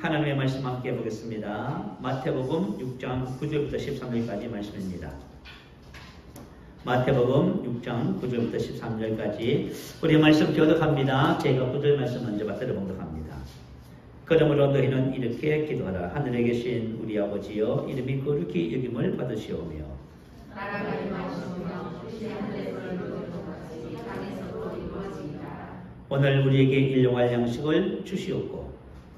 하나님의 말씀 함께 보겠습니다. 마태복음 6장 9절부터 13절까지 말씀입니다. 마태복음 6장 9절부터 13절까지 우리 말씀 교독합니다. 제가 9절 말씀 먼저 받들어 봉독합니다. 그러므로 너희는 이렇게 기도하라. 하늘에 계신 우리 아버지여, 이름이 거룩히 여김을 받으시오며 나라가 임하시오며 뜻이 하늘에서 이루어진 것 같이 땅에서도 이루어지이다. 오늘 우리에게 일용할 양식을 주시옵고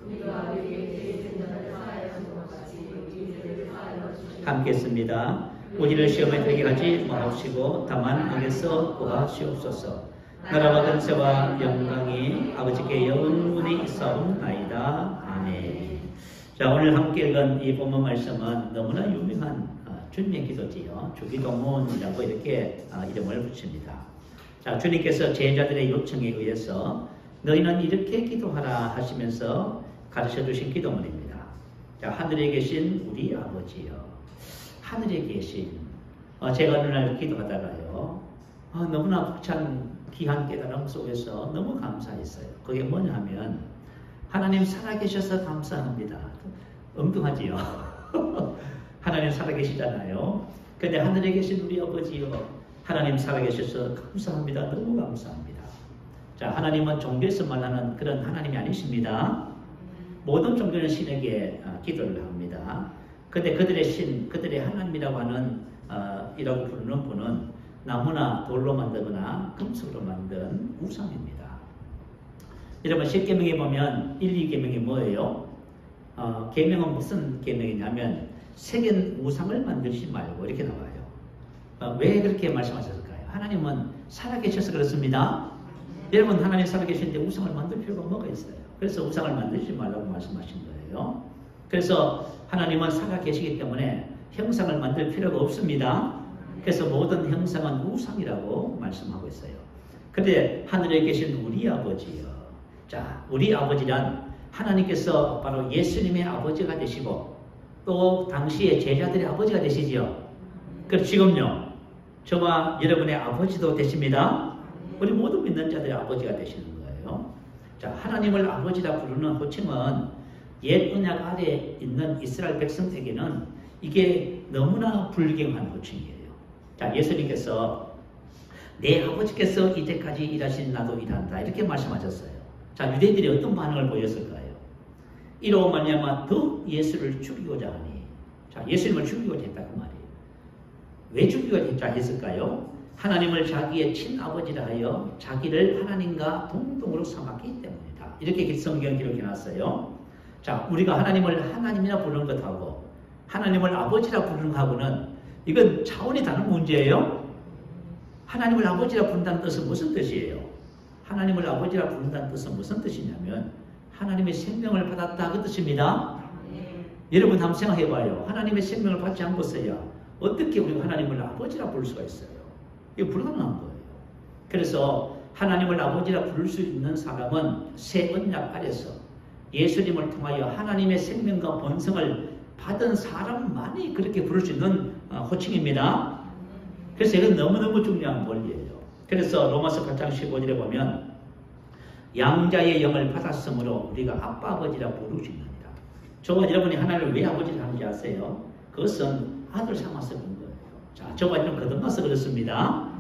우리가 우리에게 죄진 자를 사하여 준 것 같이 우리 죄를 사하여 주시옵소서. 함께 했습니다. 우리를 시험에 들게 하지 마옵시고 다만 악에서 구하시옵소서. 나라와 권세와 영광이 아버지께 영원히 있사옵나이다. 아멘. 자, 오늘 함께 읽은 이 본문 말씀은 너무나 유명한 주님의 기도지요. 주기도문이라고 이렇게 이름을 붙입니다. 자, 주님께서 제자들의 요청에 의해서 너희는 이렇게 기도하라 하시면서 가르쳐 주신 기도문입니다. 자, 하늘에 계신 우리 아버지요. 하늘에 계신, 제가 어느 날 기도하다가요, 너무나 벅찬 귀한 깨달음 속에서 너무 감사했어요. 그게 뭐냐 하면, 하나님 살아계셔서 감사합니다. 엉뚱하지요. 하나님 살아계시잖아요. 근데 하늘에 계신 우리 아버지요, 하나님 살아계셔서 감사합니다. 너무 감사합니다. 자, 하나님은 종교에서 말하는 그런 하나님이 아니십니다. 모든 종교는 신에게 기도를 합니다. 근데 그들의 신, 그들의 하나님이라고 하는 이라고 부르는 분은 나무나 돌로 만들거나 금속으로 만든 우상입니다. 여러분 10계명에 보면 1, 2계명이 뭐예요? 계명은 무슨 계명이냐면 새긴 우상을 만들지 말고 이렇게 나와요. 왜 그렇게 말씀하셨을까요? 하나님은 살아계셔서 그렇습니다. 여러분 하나님 살아계시는데 우상을 만들 필요가 뭐가 있어요? 그래서 우상을 만들지 말라고 말씀하신 거예요. 그래서 하나님은 살아계시기 때문에 형상을 만들 필요가 없습니다. 그래서 모든 형상은 우상이라고 말씀하고 있어요. 그런데 하늘에 계신 우리 아버지요. 자, 우리 아버지란 하나님께서 바로 예수님의 아버지가 되시고 또 당시에 제자들의 아버지가 되시지요. 그리고 지금요. 저와 여러분의 아버지도 되십니다. 우리 모든 믿는 자들의 아버지가 되시는 거예요. 자, 하나님을 아버지라 부르는 호칭은 옛 언약 아래에 있는 이스라엘 백성에게는 이게 너무나 불경한 호칭이에요. 자, 예수님께서 내 아버지께서 이제까지 일하신 나도 일한다 이렇게 말씀하셨어요. 자, 유대인들이 어떤 반응을 보였을까요? 이로 말미암아 더 예수를 죽이고자 하니, 자, 예수님을 죽이고자 했다 그 말이에요. 왜 죽이고자 했을까요? 하나님을 자기의 친아버지라 하여 자기를 하나님과 동등으로 삼았기 때문이다. 이렇게 성경 기록해 놨어요. 자, 우리가 하나님을 하나님이라 부르는 것하고 하나님을 아버지라 부르는 것하고는 이건 차원이 다른 문제예요. 하나님을 아버지라 부른다는 뜻은 무슨 뜻이에요? 하나님을 아버지라 부른다는 뜻은 무슨 뜻이냐면 하나님의 생명을 받았다 그 뜻입니다. 여러분 한번 생각해봐요. 하나님의 생명을 받지 않고서야 어떻게 우리가 하나님을 아버지라 부를 수가 있어요? 이거 불가능한 거예요. 그래서 하나님을 아버지라 부를 수 있는 사람은 새 언약 아래서 예수님을 통하여 하나님의 생명과 본성을 받은 사람만이 그렇게 부를 수 있는 호칭입니다. 그래서 이건 너무너무 중요한 원리예요. 그래서 로마서 8장 15절에 보면 양자의 영을 받았으므로 우리가 아빠 아버지라 부를 수 있느니라. 저와 여러분이 하나님을 왜 아버지라 하는지 아세요? 그것은 아들 삼아서 그런 거예요. 자, 저와 여러분 거듭나서 그렇습니다.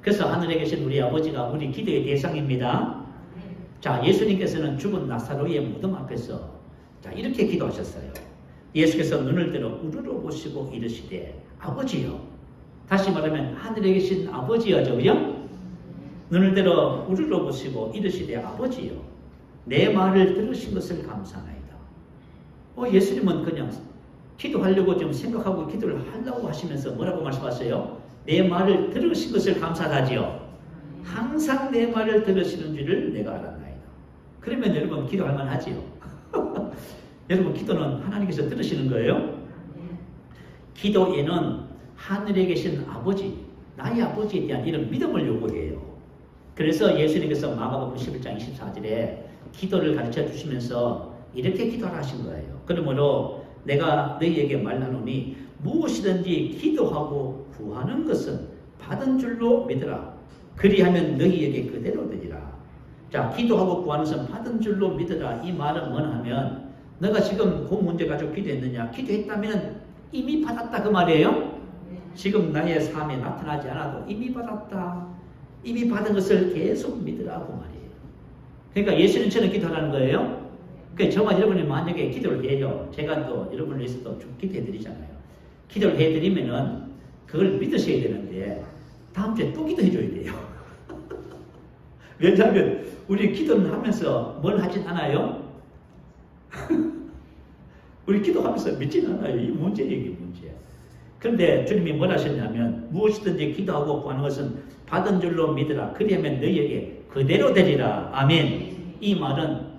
그래서 하늘에 계신 우리 아버지가 우리 기도의 대상입니다. 자, 예수님께서는 죽은 나사로의 무덤 앞에서 자, 이렇게 기도하셨어요. 예수께서 눈을 들어 우러러 보시고 이르시되 아버지여. 다시 말하면 하늘에 계신 아버지여, 저요? 눈을 들어 우러러 보시고 이르시되 아버지여. 내 말을 들으신 것을 감사하나이다. 예수님은 그냥 기도하려고 좀 생각하고 기도를 하려고 하시면서 뭐라고 말씀하세요? 내 말을 들으신 것을 감사하지요. 항상 내 말을 들으시는 줄을 내가 알았나이다. 그러면 여러분 기도할 만하지요. 여러분 기도는 하나님께서 들으시는 거예요. 기도에는 하늘에 계신 아버지, 나의 아버지에 대한 이런 믿음을 요구해요. 그래서 예수님께서 마가복음 11장 24절에 기도를 가르쳐 주시면서 이렇게 기도를 하신 거예요. 그러므로 내가 너희에게 말하노니 무엇이든지 기도하고 구하는 것은 받은 줄로 믿으라. 그리하면 너희에게 그대로 되리라. 자, 기도하고 구하는 것은 받은 줄로 믿으라. 이 말은 뭐냐 하면 너가 지금 그 문제 가지고 기도했느냐? 기도했다면 이미 받았다 그 말이에요. 지금 나의 삶에 나타나지 않아도 이미 받았다. 이미 받은 것을 계속 믿으라고 말이에요. 그러니까 예수는 저는 기도하라는 거예요. 그러니까 저와 여러분이 만약에 기도를 해요. 제가 또 여러분을 위해서도 좀 기도해 드리잖아요. 기도를 해 드리면은 그걸 믿으셔야 되는데 다음 주에 또 기도해 줘야 돼요. 왜냐하면 우리 기도는 하면서 뭘 하진 않아요? 우리 기도하면서 믿지는 않아요. 이 문제예요, 이게 문제. 그런데 주님이 뭘 하셨냐면 무엇이든지 기도하고 구하는 것은 받은 줄로 믿으라. 그리하면 너희에게 그대로 되리라. 아멘. 이 말은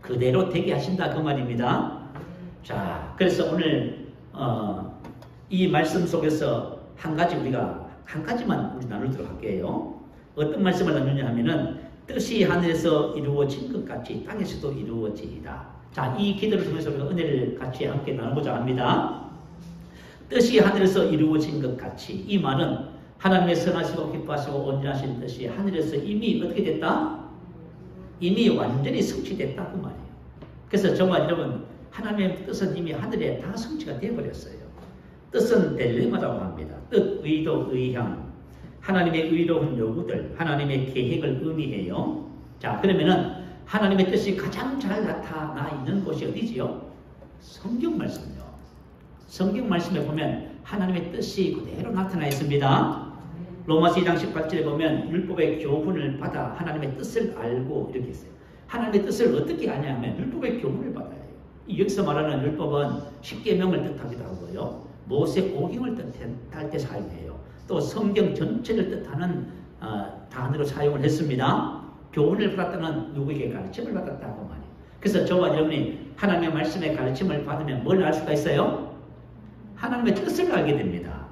그대로 되게 하신다 그 말입니다. 자, 그래서 오늘 이 말씀 속에서 한 가지만 우리 나누도록 할게요. 어떤 말씀을 나누냐 하면은 뜻이 하늘에서 이루어진 것 같이 땅에서도 이루어지이다. 자, 이 기도를 통해서 우리가 은혜를 같이 함께 나누고자 합니다. 뜻이 하늘에서 이루어진 것 같이, 이 말은 하나님의 선하시고 기뻐하시고 온전하신 뜻이 하늘에서 이미 어떻게 됐다? 이미 완전히 성취됐다 그 말이에요. 그래서 정말 여러분, 하나님의 뜻은 이미 하늘에 다 성취가 되어버렸어요. 뜻은 딜레마라고 합니다. 뜻, 의도, 의향, 하나님의 의로운 요구들, 하나님의 계획을 의미해요. 자, 그러면은 하나님의 뜻이 가장 잘 나타나 있는 곳이 어디지요? 성경 말씀이요. 성경 말씀에 보면 하나님의 뜻이 그대로 나타나 있습니다. 로마서 2장 18절에 보면 율법의 교훈을 받아 하나님의 뜻을 알고 이렇게 있어요. 하나님의 뜻을 어떻게 아냐면 율법의 교훈을 받아요. 여기서 말하는 율법은 십계명을 뜻하기도 하고요. 모세 오경을 뜻할 때 사용해요. 또 성경 전체를 뜻하는 단어로 사용을 했습니다. 교훈을 받았다는 누구에게 가르침을 받았다고 말이에요. 그래서 저와 여러분이 하나님의 말씀의 가르침을 받으면 뭘 알 수가 있어요? 하나님의 뜻을 알게 됩니다.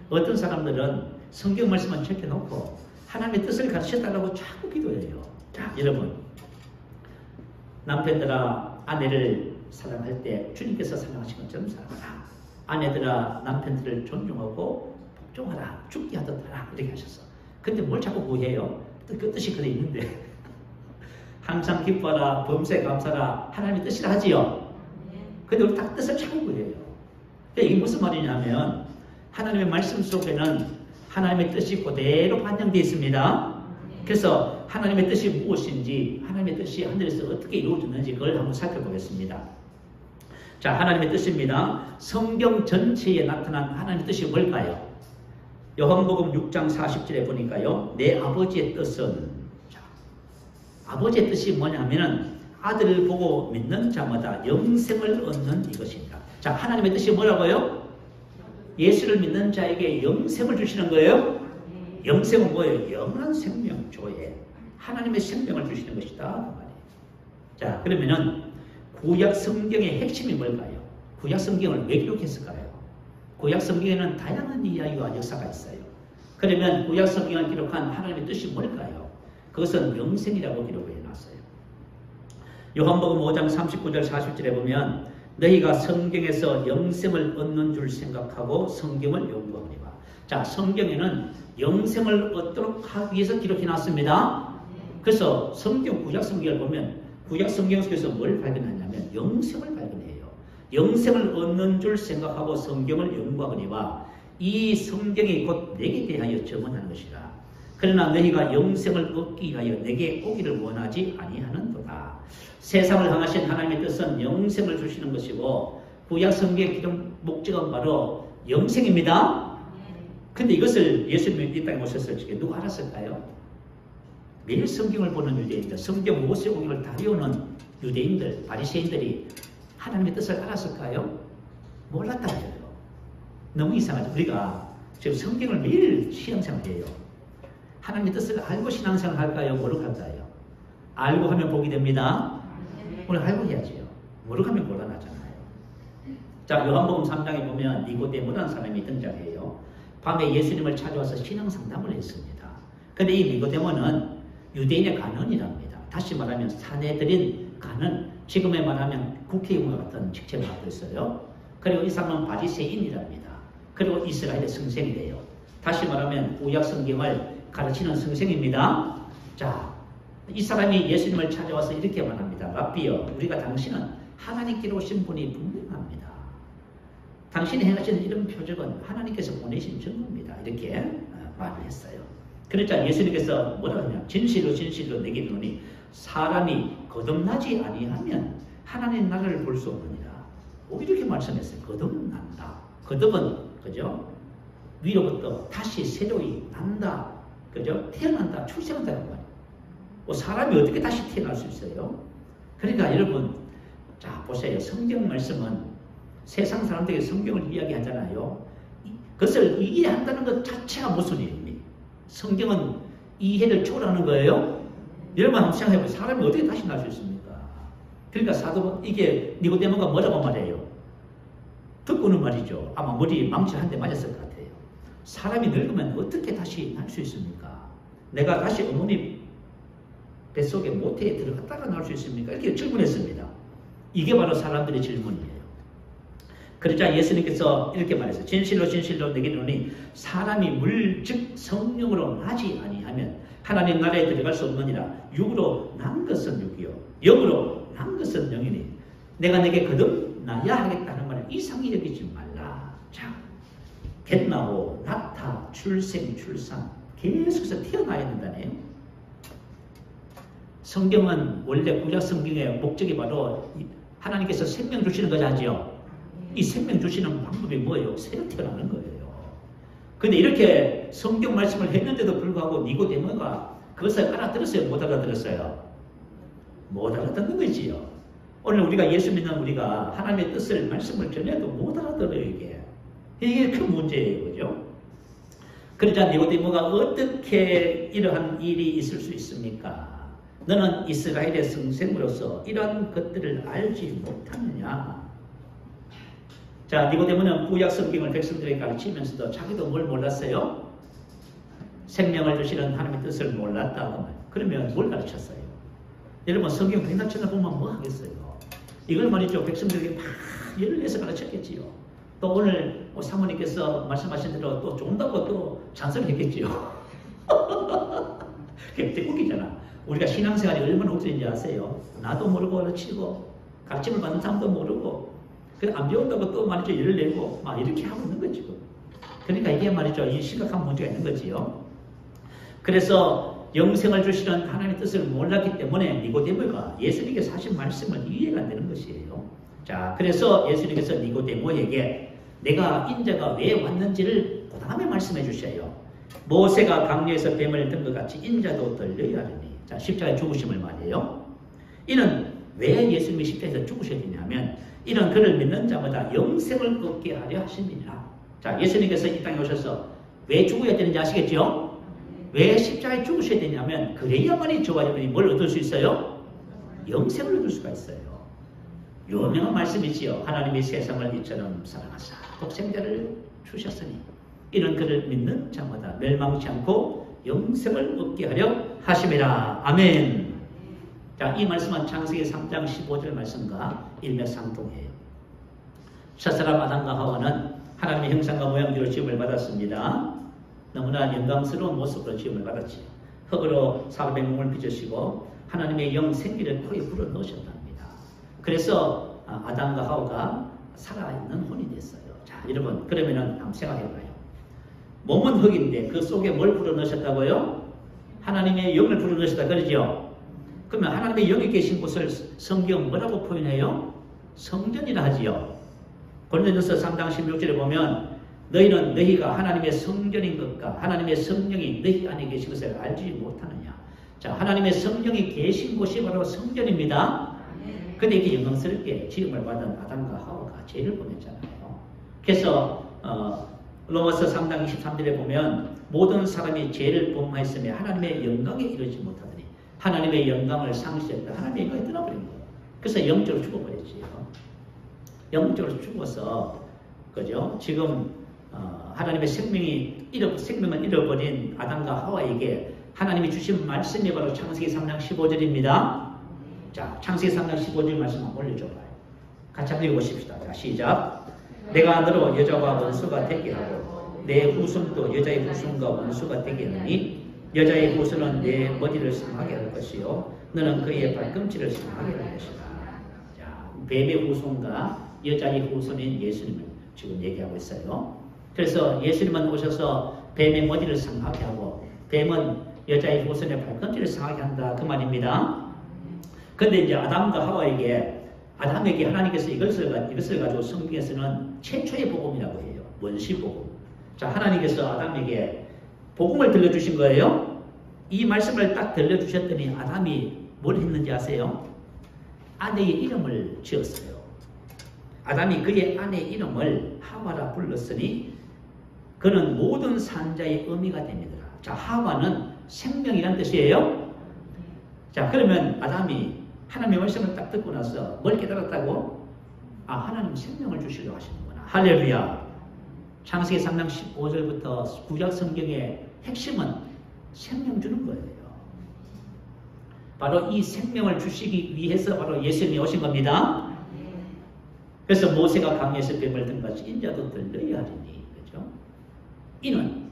어떤 사람들은 성경 말씀만 적혀놓고 하나님의 뜻을 가르쳐달라고 자꾸 기도해요. 자, 여러분, 남편들아 아내를 사랑할 때 주님께서 사랑하신 것처럼 사랑하라. 아내들아 남편들을 존중하고 복종하라. 죽게 하듯 하라. 이렇게 하셨어. 근데 뭘 자꾸 구해요? 그 뜻이 그래 있는데 항상 기뻐하라, 범사에 감사하라, 하나님의 뜻이라 하지요. 근데 우리 다 뜻을 자꾸 구해요. 이게 무슨 말이냐면 하나님의 말씀 속에는 하나님의 뜻이 그대로 반영되어 있습니다. 그래서 하나님의 뜻이 무엇인지, 하나님의 뜻이 하늘에서 어떻게 이루어졌는지 그걸 한번 살펴보겠습니다. 자, 하나님의 뜻입니다. 성경 전체에 나타난 하나님의 뜻이 뭘까요? 요한복음 6장 40절에 보니까요, 내 아버지의 뜻은, 자, 아버지의 뜻이 뭐냐면은 아들을 보고 믿는 자마다 영생을 얻는 이것입니다. 자, 하나님의 뜻이 뭐라고요? 예수를 믿는 자에게 영생을 주시는 거예요. 영생은 뭐예요? 영원한 생명, 조회. 하나님의 생명을 주시는 것이다 그 말이에요. 자, 그러면은 구약 성경의 핵심이 뭘까요? 구약 성경을 왜 기록했을까요? 구약 성경에는 다양한 이야기와 역사가 있어요. 그러면 구약 성경을 기록한 하나님의 뜻이 뭘까요? 그것은 영생이라고 기록을 해놨어요. 요한복음 5장 39절 40절에 보면 너희가 성경에서 영생을 얻는 줄 생각하고 성경을 연구하니라. 자, 성경에는 영생을 얻도록 하기 위해서 기록해놨습니다. 그래서 성경, 구약 성경을 보면 구약 성경 속에서 뭘 발견하냐면 영생을 발견해요. 영생을 얻는 줄 생각하고 성경을 연구하거니와 이 성경이 곧 내게 대하여 증언하는 것이라. 그러나 너희가 영생을 얻기 위하여 내게 오기를 원하지 아니하는도다. 세상을 향하신 하나님의 뜻은 영생을 주시는 것이고 구약 성경의 기록 목적은 바로 영생입니다. 근데 이것을 예수님이 이 땅에 오셨을 적에 누가 알았을까요? 매일 성경을 보는 유대인들, 성경 모세오경을 다 외우는 유대인들, 바리새인들이 하나님의 뜻을 알았을까요? 몰랐다고요. 너무 이상하죠. 우리가 지금 성경을 매일 신앙생활해요. 하나님의 뜻을 알고 신앙생활 할까요? 모르고 할까요? 알고 하면 복이 됩니다. 오늘 알고 해야지요. 모르고 하면 곤란하잖아요. 자, 요한복음 3장에 보면 니고데모라는 사람이 등장해요. 밤에 예수님을 찾아와서 신앙 상담을 했습니다. 그런데 이 니고데모는 유대인의 간원이랍니다. 다시 말하면 사내들인 간원, 지금에 말하면 국회의원과 같은 직책을 갖고 있어요. 그리고 이 사람은 바리새인이랍니다. 그리고 이스라엘의 성생이래요. 다시 말하면 구약 성경을 가르치는 성생입니다. 자, 이 사람이 예수님을 찾아와서 이렇게 말합니다. 랍비여, 우리가 당신은 하나님께로 오신 분이 분명합니다. 당신이 행하시는 이런 표적은 하나님께서 보내신 증거입니다. 이렇게 말을 했어요. 그러자 예수님께서 뭐라고 하냐? 진실로 진실로 내게 이르노니 사람이 거듭나지 아니하면 하나님 나라를 볼 수 없느니라. 이렇게 말씀했어요. 거듭난다. 거듭은 그죠? 위로부터 다시 새로이 난다. 그죠? 태어난다. 출생한다는 말이에요. 사람이 어떻게 다시 태어날 수 있어요? 그러니까 여러분, 자 보세요. 성경 말씀은 세상 사람들에게 성경을 이야기하잖아요. 그것을 이해한다는 것 자체가 무슨 일입니까? 성경은 이해를 초월하는 거예요. 여러분 한번 생각해보세요. 사람이 어떻게 다시 날 수 있습니까? 그러니까 이게 니고데모가 뭐라고 말해요? 듣고는 말이죠. 아마 머리에 망치 한 대 맞았을 것 같아요. 사람이 늙으면 어떻게 다시 날 수 있습니까? 내가 다시 어머니 뱃속에 모태에 들어갔다가 나올 수 있습니까? 이렇게 질문했습니다. 이게 바로 사람들의 질문이에요. 그러자 예수님께서 이렇게 말했어요. 진실로 진실로 내게 이르노니 사람이 물 즉 성령으로 나지 아니하면 하나님 나라에 들어갈 수 없느니라. 육으로 난 것은 육이요 영으로 난 것은 영이니 내가 내게 거듭나야 하겠다는 말을 이상히 여기지 말라. 자, 겟나오, 낙타, 출생, 출산 계속해서 태어나야 된다네요. 성경은 원래 구약 성경의 목적이 바로 하나님께서 생명 주시는 거잖아요. 이 생명 주시는 방법이 뭐예요? 새로 태어나는 거예요. 근데 이렇게 성경 말씀을 했는데도 불구하고 니고데모가 그것을 알아들었어요? 못 알아들었어요? 못 알아듣는 거지요. 오늘 우리가 예수 믿는 우리가 하나님의 뜻을 말씀을 전해도 못 알아들어요. 이게 큰 문제예요. 그죠? 그러자 니고데모가 어떻게 이러한 일이 있을 수 있습니까? 너는 이스라엘의 성생으로서 이러한 것들을 알지 못하느냐? 자, 니고데모는 구약 성경을 백성들에게 가르치면서도 자기도 뭘 몰랐어요? 생명을 주시는 하나님의 뜻을 몰랐다. 그러면 뭘 가르쳤어요? 여러분 성경 백날천을 보면 뭐 하겠어요? 이걸 말이죠. 백성들에게 막 열을 내서 가르쳤겠지요. 또 오늘 사모님께서 말씀하신 대로 또 좋다고 또 잔소리했겠지요. 그게 되게 웃기잖아. 우리가 신앙생활이 얼마나 웃긴지 아세요? 나도 모르고 가르치고 가르침을 받는 사람도 모르고 안 배운다고 또 말이죠. 열을 내고 막 이렇게 하고 있는 거죠. 그러니까 이게 말이죠. 이 심각한 문제가 있는 거지요. 그래서 영생을 주시는 하나님의 뜻을 몰랐기 때문에 니고데모가 예수님께서 하신 말씀은 이해가 안 되는 것이에요. 자, 그래서 예수님께서 니고데모에게 내가 인자가 왜 왔는지를 그 다음에 말씀해 주셔요. 모세가 강류에서 뱀을 든 것 같이 인자도 들려야 하리니. 자, 십자가에 죽으심을 말이에요. 이는 왜 예수님이 십자가에서 죽으셔야 되냐면 이는 그를 믿는 자마다 영생을 얻게 하려 하심이니라. 자, 예수님께서 이 땅에 오셔서 왜 죽어야 되는지 아시겠죠? 왜 십자가에 죽으셔야 되냐면 그래야만이 저와 여러분이 뭘 얻을 수 있어요? 영생을 얻을 수가 있어요. 유명한 말씀이지요. 하나님이 세상을 이처럼 사랑하사 독생자를 주셨으니 이는 그를 믿는 자마다 멸망치 않고 영생을 얻게 하려 하심이라. 아멘. 자, 이 말씀은 창세기 3장 15절 말씀과 일맥상통해요. 첫사람 아담과 하와는 하나님의 형상과 모양대로 지음을 받았습니다. 너무나 영광스러운 모습으로 지음을 받았지요. 흙으로 사람의 몸을 빚으시고 하나님의 영 생기를 코에 불어넣으셨답니다. 그래서 아담과 하와가 살아있는 혼이 됐어요. 자, 여러분 그러면은 한번 생각해봐요. 몸은 흙인데 그 속에 뭘 불어넣으셨다고요? 하나님의 영을 불어넣으셨다 그러죠? 그러면 하나님의 영이 계신 곳을 성경 뭐라고 표현해요? 성전이라 하지요. 고린도전서 3장 16절에 보면 너희는 너희가 하나님의 성전인 것과 하나님의 성령이 너희 안에 계신 것을 알지 못하느냐. 자, 하나님의 성령이 계신 곳이 바로 성전입니다. 근데 이렇게 영광스럽게 지음을 받은 아담과 하와가 죄를 범했잖아요. 그래서 로마서 3장 23절에 보면 모든 사람이 죄를 범하였으며 하나님의 영광에 이르지 못하더니 하나님의 영광을 상실했다. 하나님의 영광이 떠나버린 거예요. 그래서 영적으로 죽어버렸지요. 영적으로 죽어서 그죠? 지금 하나님의 생명을 잃어버린 아담과 하와에게 하나님이 주신 말씀이 바로 창세기 3장 15절입니다. 자, 창세기 3장 15절 말씀 한번 올려줘봐요. 같이 한번 읽어보십시다. 자, 시작. 내가 너로 여자와 원수가 되게 하고 내 후손도 여자의 후손과 원수가 되게 하니 여자의 후손은 내 머리를 상하게 할 것이요 너는 그의 발꿈치를 상하게 할 것이다. 자, 뱀의 후손과 여자의 후손인 예수님을 지금 얘기하고 있어요. 그래서 예수님은 오셔서 뱀의 머리를 상하게 하고 뱀은 여자의 후손의 발꿈치를 상하게 한다 그 말입니다. 그런데 이제 아담과 하와에게 아담에게 하나님께서 이것을 가지고 성경에서는 최초의 복음이라고 해요. 원시 복음. 자, 하나님께서 아담에게 복음을 들려주신 거예요. 이 말씀을 딱 들려주셨더니 아담이 뭘 했는지 아세요? 아내의 이름을 지었어요. 아담이 그의 아내의 이름을 하와라 불렀으니 그는 모든 산자의 의미가 됩니다. 자, 하와는 생명이란 뜻이에요. 자, 그러면 아담이 하나님의 말씀을 딱 듣고 나서 뭘 깨달았다고? 아, 하나님 생명을 주시려고 하시는구나. 할렐루야. 창세기 3장 15절부터 구약 성경의 핵심은 생명 주는 거예요. 바로 이 생명을 주시기 위해서 바로 예수님이 오신 겁니다. 그래서 모세가 강에서 뱀을 든 같이 인자도 들려야 하리니, 그죠? 이는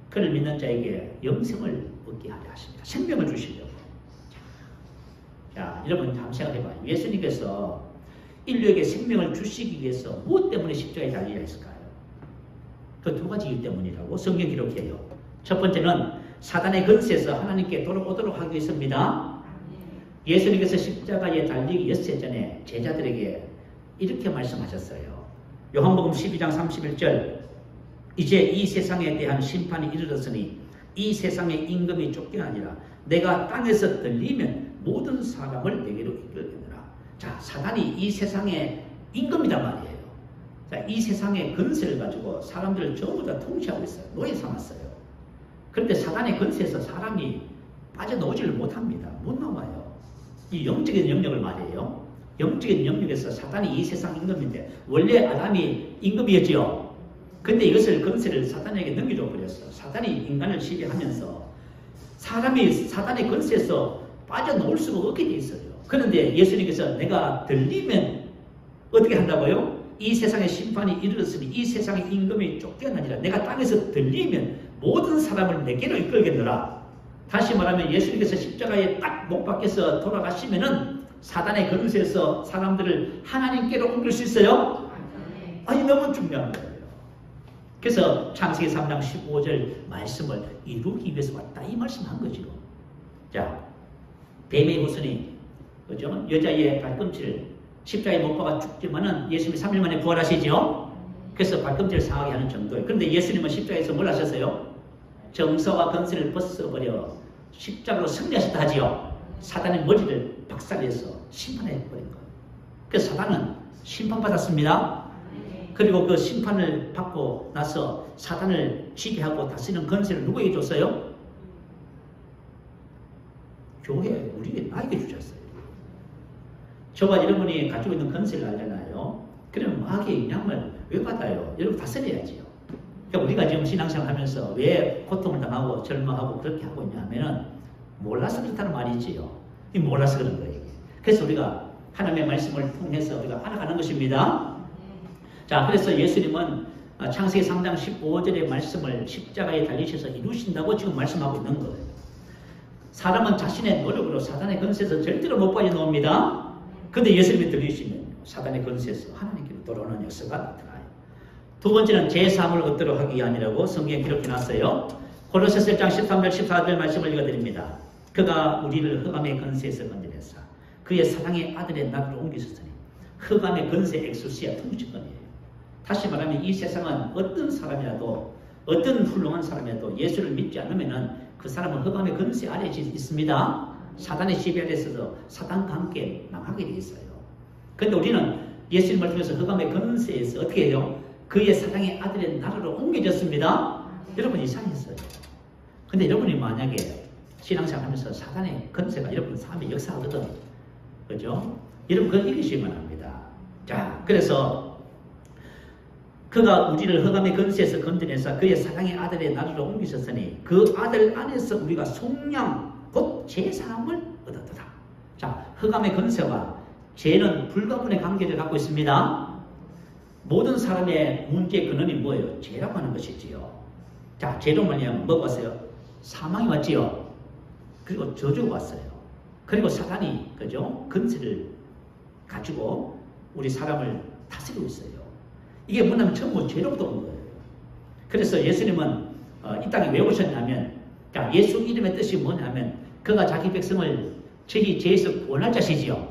그를 믿는 자에게 영생을 얻게 하려 하십니다. 생명을 주시려고. 자, 여러분 한번 생각해봐요. 예수님께서 인류에게 생명을 주시기 위해서 무엇 때문에 십자가에 달리려 했을까요? 그 두 가지 이유 때문이라고 성경 기록해요. 첫 번째는 사단의 근세에서 하나님께 돌아오도록 하기 위해서입니다. 예수님께서 십자가에 달리기 엿새 전에 제자들에게 이렇게 말씀하셨어요. 요한복음 12장 31절 이제 이 세상에 대한 심판이 이르렀으니 이 세상의 임금이 쫓겨나니라. 내가 땅에서 들리면 모든 사람을 내게로 이끌겠느라. 자, 사단이 이 세상의 임금이란 말이에요. 자, 이 세상의 근세를 가지고 사람들을 전부 다 통치하고 있어요. 노예 삼았어요. 그런데 사단의 근세에서 사람이 빠져나오지를 못합니다. 못 나와요. 이 영적인 영역을 말이에요. 영적인 영역에서 사단이 이 세상 임금인데 원래 아담이 임금이었지요. 근데 이것을 근세를 사단에게 넘겨줘 버렸어. 사단이 인간을 지배하면서 사람이 사단의 근세에서 빠져나올 수가 없게 돼 있어요. 그런데 예수님께서 내가 들리면 어떻게 한다고요? 이 세상의 심판이 이르렀으니 이 세상의 임금이 쫓겨나니라. 내가 땅에서 들리면 모든 사람을 내게로 이끌겠노라. 다시 말하면 예수님께서 십자가에 딱 못 박혀서 돌아가시면은 사단의 근세에서 사람들을 하나님께로 옮길 수 있어요? 아니, 너무 중요한 거예요. 그래서 창세기 3장 15절 말씀을 이루기 위해서 왔다 이 말씀한 거죠. 자, 뱀의 후손이 그죠? 여자의 발꿈치를 십자가에 못 박아 죽지만은 예수님이 3일 만에 부활하시죠. 그래서 발꿈치를 상하게 하는 정도예요. 그런데 예수님은 십자가에서 뭘 하셨어요? 정서와 근세를 벗어버려 십자가로 승리하셨다 하지요. 사단의 머리를 박살내서 심판해버린 거예요. 그래서 사단은 심판받았습니다. 그리고 그 심판을 받고 나서 사단을 지배하고 다스리는 권세를 누구에게 줬어요? 교회, 우리에게 나에게 주셨어요. 저와 여러분이 가지고 있는 권세를 알잖아요. 그러면 마귀의 영향을 왜 받아요? 여러분 다스려야지요. 그러니까 우리가 지금 신앙생활 하면서 왜 고통을 당하고 절망하고 그렇게 하고 있냐 하면은 몰라서 그렇다는 말이지요. 몰라서 그런 거예요. 그래서 우리가 하나님의 말씀을 통해서 우리가 알아가는 것입니다. 자, 그래서 예수님은 창세기 3장 15절의 말씀을 십자가에 달리셔서 이루신다고 지금 말씀하고 있는 거예요. 사람은 자신의 노력으로 사단의 근세에서 절대로 못 빠져나옵니다. 그런데 예수님이 들리시면 사단의 근세에서 하나님께로 돌아오는 역사가 나타나요. 두 번째는 제3을 얻도록 하기 아니라고 성경에 기록해놨어요. 골로새서 1장 13절 14절 말씀을 읽어드립니다. 그가 우리를 흑암의 근세에서 건져내사 그의 사랑의 아들의 나라로 옮기셨으니 흑암의 근세 엑소시아 통치권이에요. 다시 말하면 이 세상은 어떤 사람이라도 어떤 훌륭한 사람이라도 예수를 믿지 않으면 그 사람은 흑암의 근세 아래에 있습니다. 사단의 지배 아래에서도 사단과 함께 망하게 되어 있어요. 그런데 우리는 예수님을 통해서 흑암의 근세에서 어떻게 해요? 그의 사랑의 아들의 나라로 옮겨졌습니다. 여러분 이상했어요. 근데 여러분이 만약에 신앙생활 하면서 사단의 근세가 여러분 삶에 역사하거든. 그죠? 여러분 그걸 이기시면 합니다. 자, 그래서 그가 우리를 흑암의 근세에서 건져내서 그의 사랑의 아들의 나라로 옮기셨으니 그 아들 안에서 우리가 속량 곧 제3을 얻었다. 자, 흑암의 근세와 죄는 불가분의 관계를 갖고 있습니다. 모든 사람의 문제의 근원이 뭐예요? 죄라고 하는 것이지요. 자, 죄로 뭐냐면 뭐가 왔어요? 사망이 왔지요. 그리고 저주가 왔어요. 그리고 사단이 그죠? 근세를 가지고 우리 사람을 다스리고 있어요. 이게 뭐냐면 전부 죄로부터 온 거예요. 그래서 예수님은 이 땅에 왜 오셨냐면, 자, 예수 이름의 뜻이 뭐냐면 그가 자기 백성을 저희 죄에서 구원할 자시지요.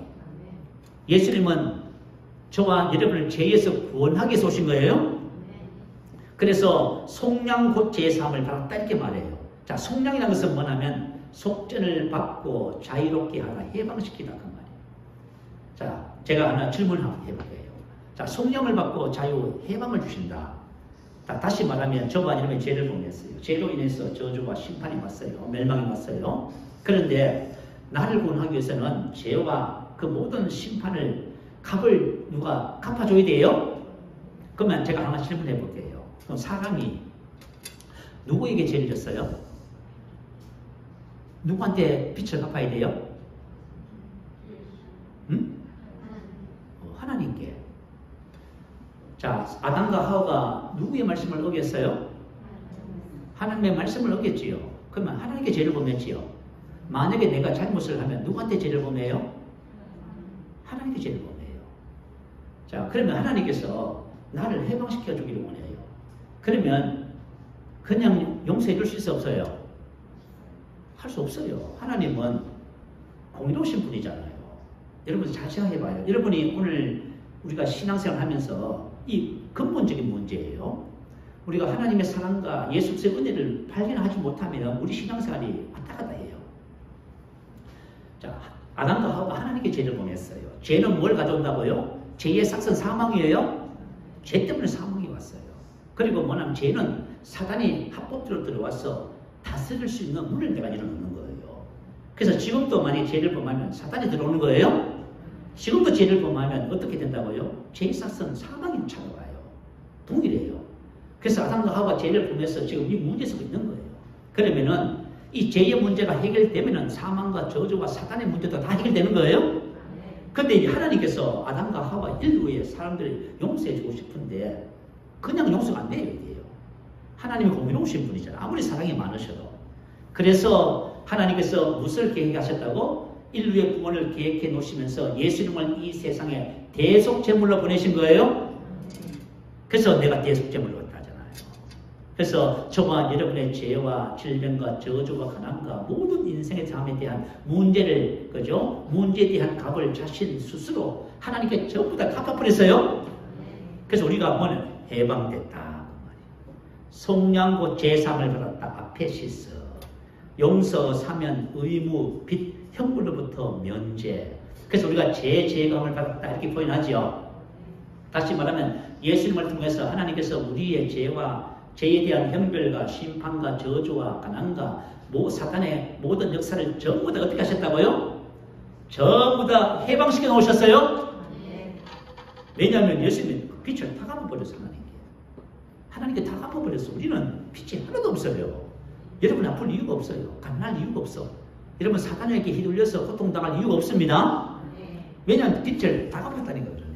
예수님은 저와 여러분을 죄에서 구원하기 위해서 오신 거예요. 그래서 속량 곧 제사함을 받았다 이렇게 말해요. 자, 속량이라는 것은 뭐냐면 속전을 받고 자유롭게 하라, 해방시키다 그 말이에요. 자, 제가 하나 질문을 한번 해볼게요. 자, 속량을 받고 자유, 해방을 주신다. 자, 다시 말하면 저와 여러분의 죄를 범했어요. 죄로 인해서 저주와 심판이 왔어요. 멸망이 왔어요. 그런데 나를 구원하기 위해서는 죄와 그 모든 심판을 값을 누가 갚아줘야 돼요? 그러면 제가 하나 질문해 볼게요. 그럼 사람이 누구에게 죄를 졌어요? 누구한테 빚을 갚아야 돼요? 응? 하나님께. 자, 아담과 하와가 누구의 말씀을 어겼어요? 하나님의 말씀을 어겼지요. 그러면 하나님께 죄를 범했지요. 만약에 내가 잘못을 하면 누구한테 죄를 범해요? 하나님께 죄를 범해요. 자, 그러면 하나님께서 나를 해방시켜 주기를 원해요. 그러면 그냥 용서해 줄 수 있어 없어요? 할 수 없어요. 하나님은 공의로우신 분이잖아요. 여러분 잘 생각해 봐요. 여러분이 오늘 우리가 신앙생활 하면서 이 근본적인 문제예요. 우리가 하나님의 사랑과 예수 그리스도의 은혜를 발견하지 못하면 우리 신앙생활이 왔다 갔다 해요. 자, 아담과 하와가 하나님께 죄를 범했어요. 죄는 뭘 가져온다고요? 죄의 삭은 사망이에요. 죄 때문에 사망이 왔어요. 그리고 뭐냐면 죄는 사단이 합법대로 들어와서 다스릴 수 있는 문을 내가 열어놓는 거예요. 그래서 지금도 만약에 죄를 범하면 사단이 들어오는 거예요. 지금도 죄를 범하면 어떻게 된다고요? 죄의 삭은 사망이 찾아와요. 동일해요. 그래서 아담과 하와가 죄를 범해서 지금 이 문제 속에 있는 거예요. 그러면은 이 죄의 문제가 해결되면은 사망과 저주와 사단의 문제도 다 해결되는 거예요. 그런데 이제 하나님께서 아담과 하와 인류의 사람들을 용서해 주고 싶은데 그냥 용서가 안 돼요. 하나님이 공의로우신 분이잖아요. 아무리 사랑이 많으셔도. 그래서 하나님께서 무엇을 계획하셨다고? 인류의 구원을 계획해 놓으시면서 예수님을 이 세상에 대속제물로 보내신 거예요. 그래서 내가 대속제물로 왔다잖아요. 그래서 저와 여러분의 죄와 질병과 저주와 가난과 모든 인생의 삶에 대한 문제를, 그죠? 문제에 대한 값을 자신 스스로 하나님께 전부 다 갚아버렸어요. 그래서 우리가 뭐는 해방됐다. 속량고 제삼을 받았다. 아페시스. 용서, 사면, 의무, 빚, 형벌로부터 면제. 그래서 우리가 제감을 받았다 이렇게 표현하지요. 다시 말하면 예수님을 통해서 하나님께서 우리의 죄와 죄에 대한 형벌과 심판과 저주와 가난과 사탄의 모든 역사를 전부 다 어떻게 하셨다고요? 전부 다 해방시켜 놓으셨어요. 왜냐하면 예수님은 그 빚을 다 갚아버렸어. 하나님께 다 갚아버렸어. 우리는 빚이 하나도 없어요. 여러분 아플 이유가 없어요. 가난할 이유가 없어. 여러분 사탄에게 휘둘려서 고통당할 이유가 없습니다. 왜냐하면 빚을 다 갚았다니까 그러네.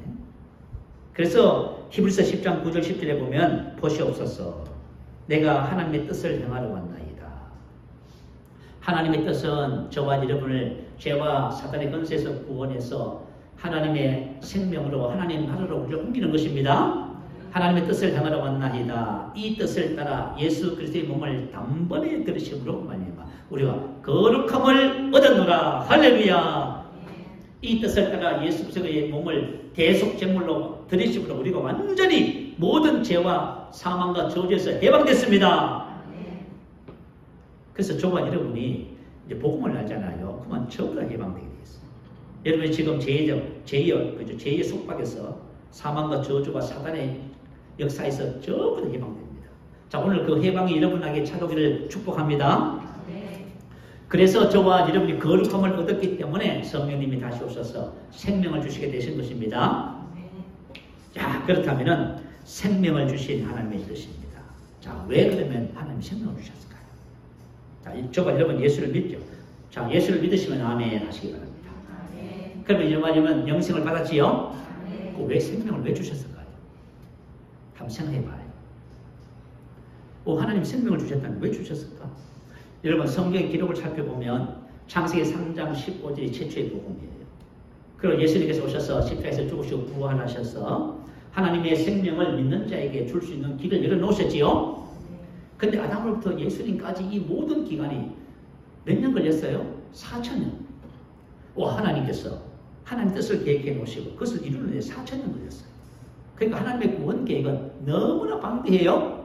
그래서 히브리서 10장 9절 10절에 보면 보시옵소서 내가 하나님의 뜻을 행하러 왔나이다. 하나님의 뜻은 저와 여러분을 죄와 사탄의 권세에서 구원해서 하나님의 생명으로 하나님 나라로 우리를 옮기는 것입니다. 하나님의 뜻을 행하러 왔나이다. 이 뜻을 따라 예수 그리스도의 몸을 단번에 들으심으로 말미암아 우리가 거룩함을 얻었노라. 할렐루야. 이 뜻을 따라 예수 그리스도의 몸을 대속제물로 들으심으로 우리가 완전히 모든 죄와 사망과 저주에서 해방됐습니다. 그래서 저와 여러분이 이제 복음을 알잖아요. 그러면 전부 다 해방되게 되겠어요. 여러분이 지금 죄의 속박에서 사망과 저주와 사단의 역사에서 전부 다 해방됩니다. 자, 오늘 그 해방이 여러분에게 찾아오기를 축복합니다. 그래서 저와 여러분이 거룩함을 얻었기 때문에 성령님이 다시 오셔서 생명을 주시게 되신 것입니다. 자, 그렇다면 생명을 주신 하나님의 뜻입니다. 자, 왜 그러면 하나님이 생명을 주셨을까요? 자, 저와 여러분 예수를 믿죠. 자, 예수를 믿으시면 아멘 하시기 바랍니다. 그러면 여러분 영생을 받았지요? 왜 생명을 왜 주셨을까요? 한번 생각해봐요. 하나님 생명을 주셨다면 왜 주셨을까? 여러분 성경의 기록을 살펴보면 창세기 3장 15절이 최초의 복음이에요. 그리고 예수님께서 오셔서 십자가에서 죽으시고 부활하셔서 하나님의 생명을 믿는 자에게 줄 수 있는 길을 열어놓으셨지요. 근데 아담으로부터 예수님까지 이 모든 기간이 몇 년 걸렸어요? 4,000년. 하나님께서 하나님 뜻을 계획해 놓으시고 그것을 이루는데 4,000년 걸렸어요. 그러니까 하나님의 구원 계획은 너무나 방대해요.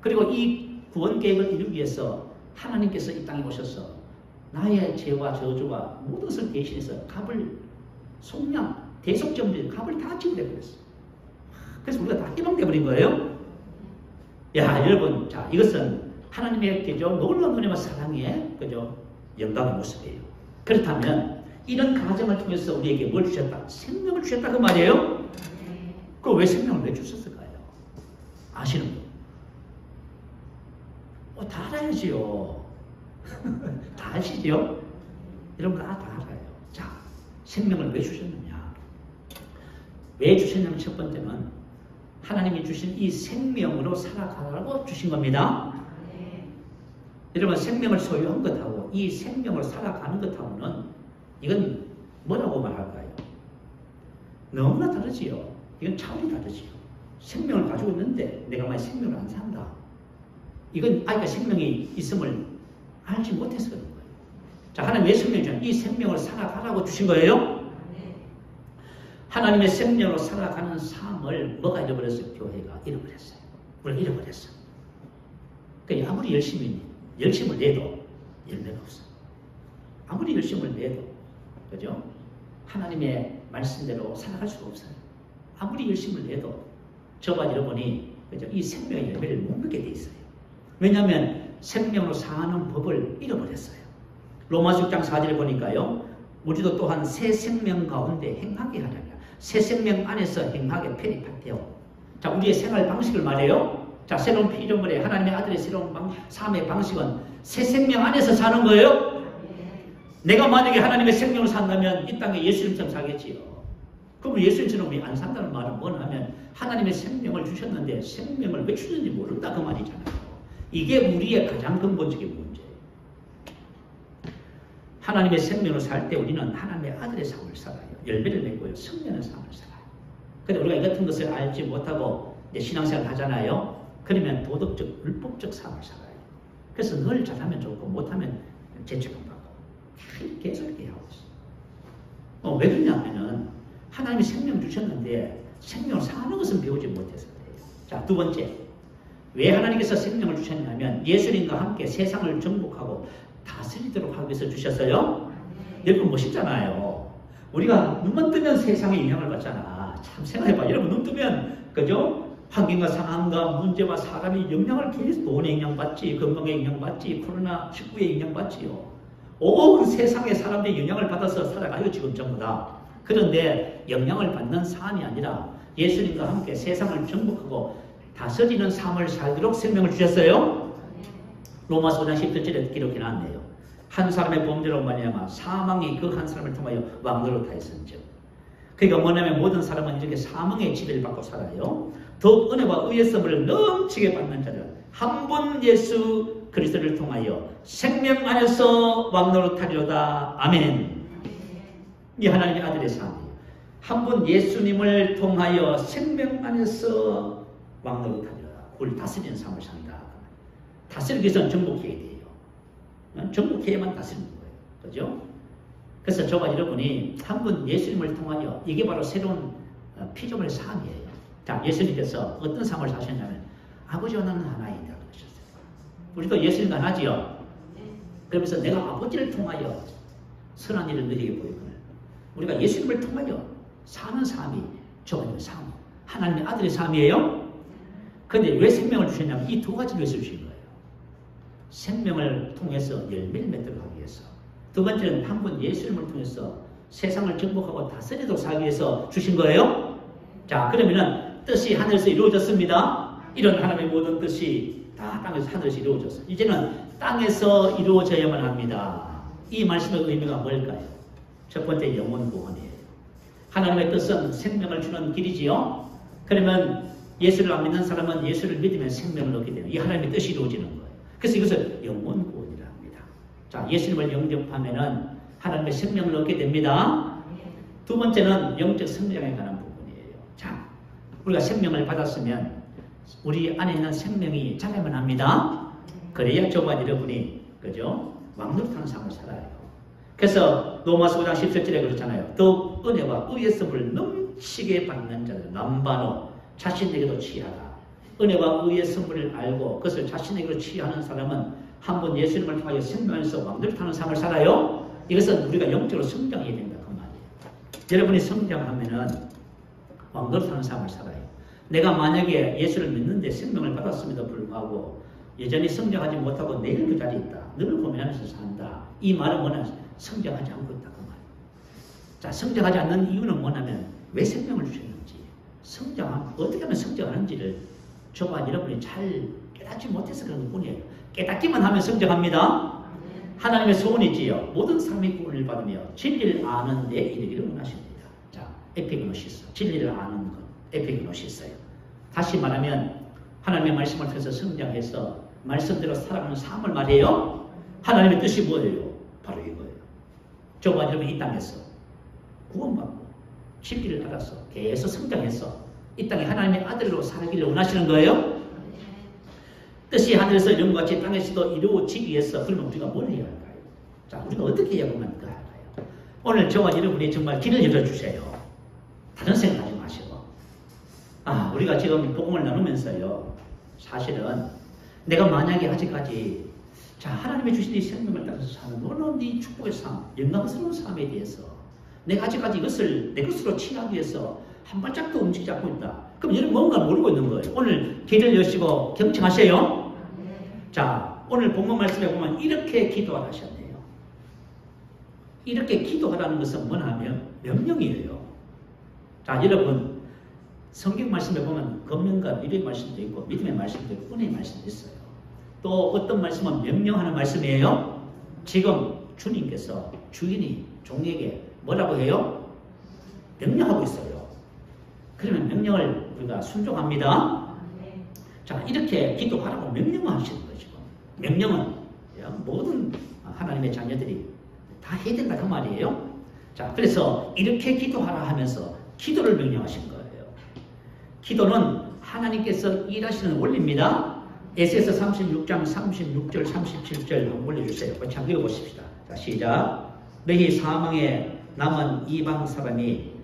그리고 이 구원 계획을 이루기 위해서 하나님께서 이 땅에 오셔서 나의 죄와 저주와 모든 것을 대신해서 값을 속량, 대속점들 값을 다 지불해버렸어요. 그래서 우리가 다 해방되어버린 거예요. 야, 여러분, 자, 이것은 하나님의 그죠 놀라운 은혜와 사랑의 그죠 영광의 모습이에요. 그렇다면 이런 과정을 통해서 우리에게 뭘 주셨다? 생명을 주셨다 그 말이에요. 그럼 왜 생명을 왜 주셨을까요? 아시는 분? 다 알아야지요. 다 아시죠? 여러분 다 알아요. 자, 생명을 왜 주셨느냐? 왜 주셨냐면 첫 번째는 하나님이 주신 이 생명으로 살아가라고 주신 겁니다. 여러분 생명을 소유한 것하고 이 생명을 살아가는 것하고는 이건 뭐라고 말할까요? 너무나 다르지요. 이건 차원이 다르지요. 생명을 가지고 있는데 내가 만약 생명을 안 산다. 이건 아이가 생명이 있음을 알지 못해서 그런 거예요. 자, 하나님 왜 생명을 주냐? 이 생명을 살아가라고 주신 거예요. 하나님의 생명으로 살아가는 삶을 뭐가 잃어버렸어요? 교회가 잃어버렸어요. 우리가 잃어버렸어. 그러니까 아무리 열심을 내도 열매가 없어요. 아무리 열심을 내도, 그죠? 하나님의 말씀대로 살아갈 수가 없어요. 아무리 열심을 내도 저와 여러분이 그죠? 이 생명의 열매를 못 맺게 돼 있어요. 왜냐하면 생명으로 사는 법을 잃어버렸어요. 로마서 6장 4절에 보니까요. 우리도 또한 새 생명 가운데 행하게 하려냐. 새 생명 안에서 행하게 편입한대요. 자, 우리의 생활 방식을 말해요. 자, 새로운 피조물의 하나님의 아들의 새로운 삶의 방식은 새 생명 안에서 사는 거예요. 내가 만약에 하나님의 생명을 산다면 이 땅에 예수님처럼 살겠지요. 그럼 예수님처럼 안 산다는 말은 뭐냐면 하나님의 생명을 주셨는데 생명을 왜 주셨는지 모른다 그 말이잖아요. 이게 우리의 가장 근본적인 문제예요. 하나님의 생명을 살 때 우리는 하나님의 아들의 삶을 살아요. 열매를 맺고요. 성령의 삶을 살아요. 그런데 우리가 이 같은 것을 알지 못하고 신앙생활을 하잖아요. 그러면 도덕적, 율법적 삶을 살아요. 그래서 늘 잘하면 좋고 못하면 죄책감받고 계속 이렇게 하고 있어요. 왜 그러냐면은 하나님이 생명 주셨는데 생명을 사는 것은 배우지 못해서 그래요. 자, 두 번째. 왜 하나님께서 생명을 주셨냐면 예수님과 함께 세상을 정복하고 다스리도록 하기 위해서 주셨어요. 여러분 멋있잖아요. 우리가 눈만 뜨면 세상의 영향을 받잖아. 참 생각해봐. 여러분 눈 뜨면 그죠? 환경과 상황과 문제와 사람이 영향을 계속 돈에 영향받지, 건강에 영향받지, 코로나19에 영향받지요. 온 세상의 사람들이 영향을 받아서 살아가요 지금 전부 다. 그런데 영향을 받는 삶이 아니라 예수님과 함께 세상을 정복하고 다스리는 삶을 살도록 생명을 주셨어요. 로마서 5장 10절에 기록해 놨네요. 한 사람의 범죄로 말미암아 사망이 그 한 사람을 통하여 왕노릇하였은즉. 그러니까 뭐냐면 모든 사람은 이렇게 사망의 지배를 받고 살아요. 더욱 은혜와 의의 선물을 넘치게 받는 자들 한 분 예수 그리스도를 통하여 생명 안에서 왕노릇하리로다. 아멘. 이 하나님의 아들의 삶이에요. 한 분 예수님을 통하여 생명 안에서 왕노릇하리로다. 우리 다스리는 삶을 산다. 다스리기 위해서는 정복해야 돼요. 정복해야만 다스리는 거예요. 그죠? 그래서 저와 여러분이 한 분 예수님을 통하여 이게 바로 새로운 피조물의 삶이에요. 자, 예수님께서 어떤 삶을 사셨냐면 아버지와 나는 하나이다 그러셨어요. 우리도 예수님과 하나지요. 그러면서 내가 아버지를 통하여 선한 일을 너희에게 보이거늘. 우리가 예수님을 통하여 사는 삶이 저와 여러분의 삶, 하나님의 아들의 삶이에요. 그런데 왜 생명을 주셨냐면 이 두 가지를 위해서 주신 거예요. 생명을 통해서 열매를 맺도록 하기 위해서. 두 번째는 한 분 예수님을 통해서 세상을 정복하고 다스리도록 살기 위해서 주신 거예요. 자, 그러면은 뜻이 하늘에서 이루어졌습니다. 이런 하나님의 모든 뜻이 다 땅에서 하늘에서 이루어졌어요. 이제는 땅에서 이루어져야만 합니다. 이 말씀의 의미가 뭘까요? 첫 번째 영혼 구원이에요. 하나님의 뜻은 생명을 주는 길이지요. 그러면 예수를 안 믿는 사람은 예수를 믿으면 생명을 얻게 되는 이 하나님의 뜻이 이루어지는 거예요. 그래서 이것을 영혼 구원이라 합니다. 자, 예수님을 영접하면은 하나님의 생명을 얻게 됩니다. 두 번째는 영적 성장에 관한 부분이에요. 자, 우리가 생명을 받았으면 우리 안에 있는 생명이 자라야만 합니다. 그래야 저와 여러분이 그죠? 왕노릇하는 삶을 살아요. 그래서 로마서 5장 17절에 그렇잖아요. 더욱 은혜와 의의 선물을 넘치게 받는 자들 남바노 자신에게도 취하라. 은혜와 의의 선물을 알고 그것을 자신에게로 취하는 사람은 한번 예수님을 통하여 생명에서 왕노릇하는 삶을 살아요. 이것은 우리가 영적으로 성장해야 된다 그 말이에요. 여러분이 성장하면은 왕노릇하는 삶을 살아요. 내가 만약에 예수를 믿는데 생명을 받았음에도 불구하고 여전히 성장하지 못하고 내일 그 자리에 있다. 늘 고민하면서 산다. 이 말은 뭐냐? 성장하지 않고 있다 그 말이에요. 자, 성장하지 않는 이유는 뭐냐면 왜 생명을 주셨는지, 어떻게 하면 성장하는지를 저와 여러분이 잘 깨닫지 못해서 그런 것뿐이에요. 깨닫기만 하면 성장합니다. 하나님의 소원이지요. 모든 사람이 구원을 받으며 진리를 아는 데 이르기를 원하십니다. 자, 에피그노시스. 진리를 아는 것. 에피그노시스예요. 다시 말하면 하나님의 말씀을 통해서 성장해서 말씀대로 살아가는 삶을 말해요. 하나님의 뜻이 뭐예요? 바로 이거예요. 저와 여러분이 이 땅에서 구원받고 진리를 알아서 계속 성장해서 이 땅에 하나님의 아들로 살기를 원하시는 거예요. 뜻이 하늘에서 영광같이 땅에서도 이루어지기 위해서 그러면 우리가 뭘 해야 할까요? 자, 우리가 어떻게 해야 그만 할까요? 오늘 저와 여러분이 정말 길을 열어주세요. 다른 생각하지 마시고. 우리가 지금 복음을 나누면서요. 사실은 내가 만약에 아직까지 하나님의 주신 이 생명을 따라서 사는 놀라운 이 축복의 삶, 영광스러운 삶에 대해서 내가 아직까지 이것을 내 것으로 취하기 위해서 한 발짝도 움직이지 않고 있다. 그럼 여러분 뭔가 모르고 있는 거예요. 오늘 길을 여시고 경청하세요. 자, 오늘 본문 말씀에 보면 이렇게 기도하라 하셨네요. 이렇게 기도하라는 것은 뭐냐면 명령이에요. 자, 여러분 성경 말씀에 보면 검명과 미래의 말씀도 있고 믿음의 말씀도 있고 은혜의 말씀도 있어요. 또 어떤 말씀은 명령하는 말씀이에요. 지금 주님께서 주인이 종에게 뭐라고 해요? 명령하고 있어요. 그러면 명령을 우리가 순종합니다. 자, 이렇게 기도하라고 명령하시는 거죠. 명령은 모든 하나님의 자녀들이 다 해야 된다 그 말이에요. 자, 그래서 이렇게 기도하라 하면서 기도를 명령하신 거예요. 기도는 하나님께서 일하시는 원리입니다. 에스에서 36장 36절 37절 한번 올려주세요. 같이 한번 읽어보십시다. 자, 시작. 너희 사망에 남은 이방 사람이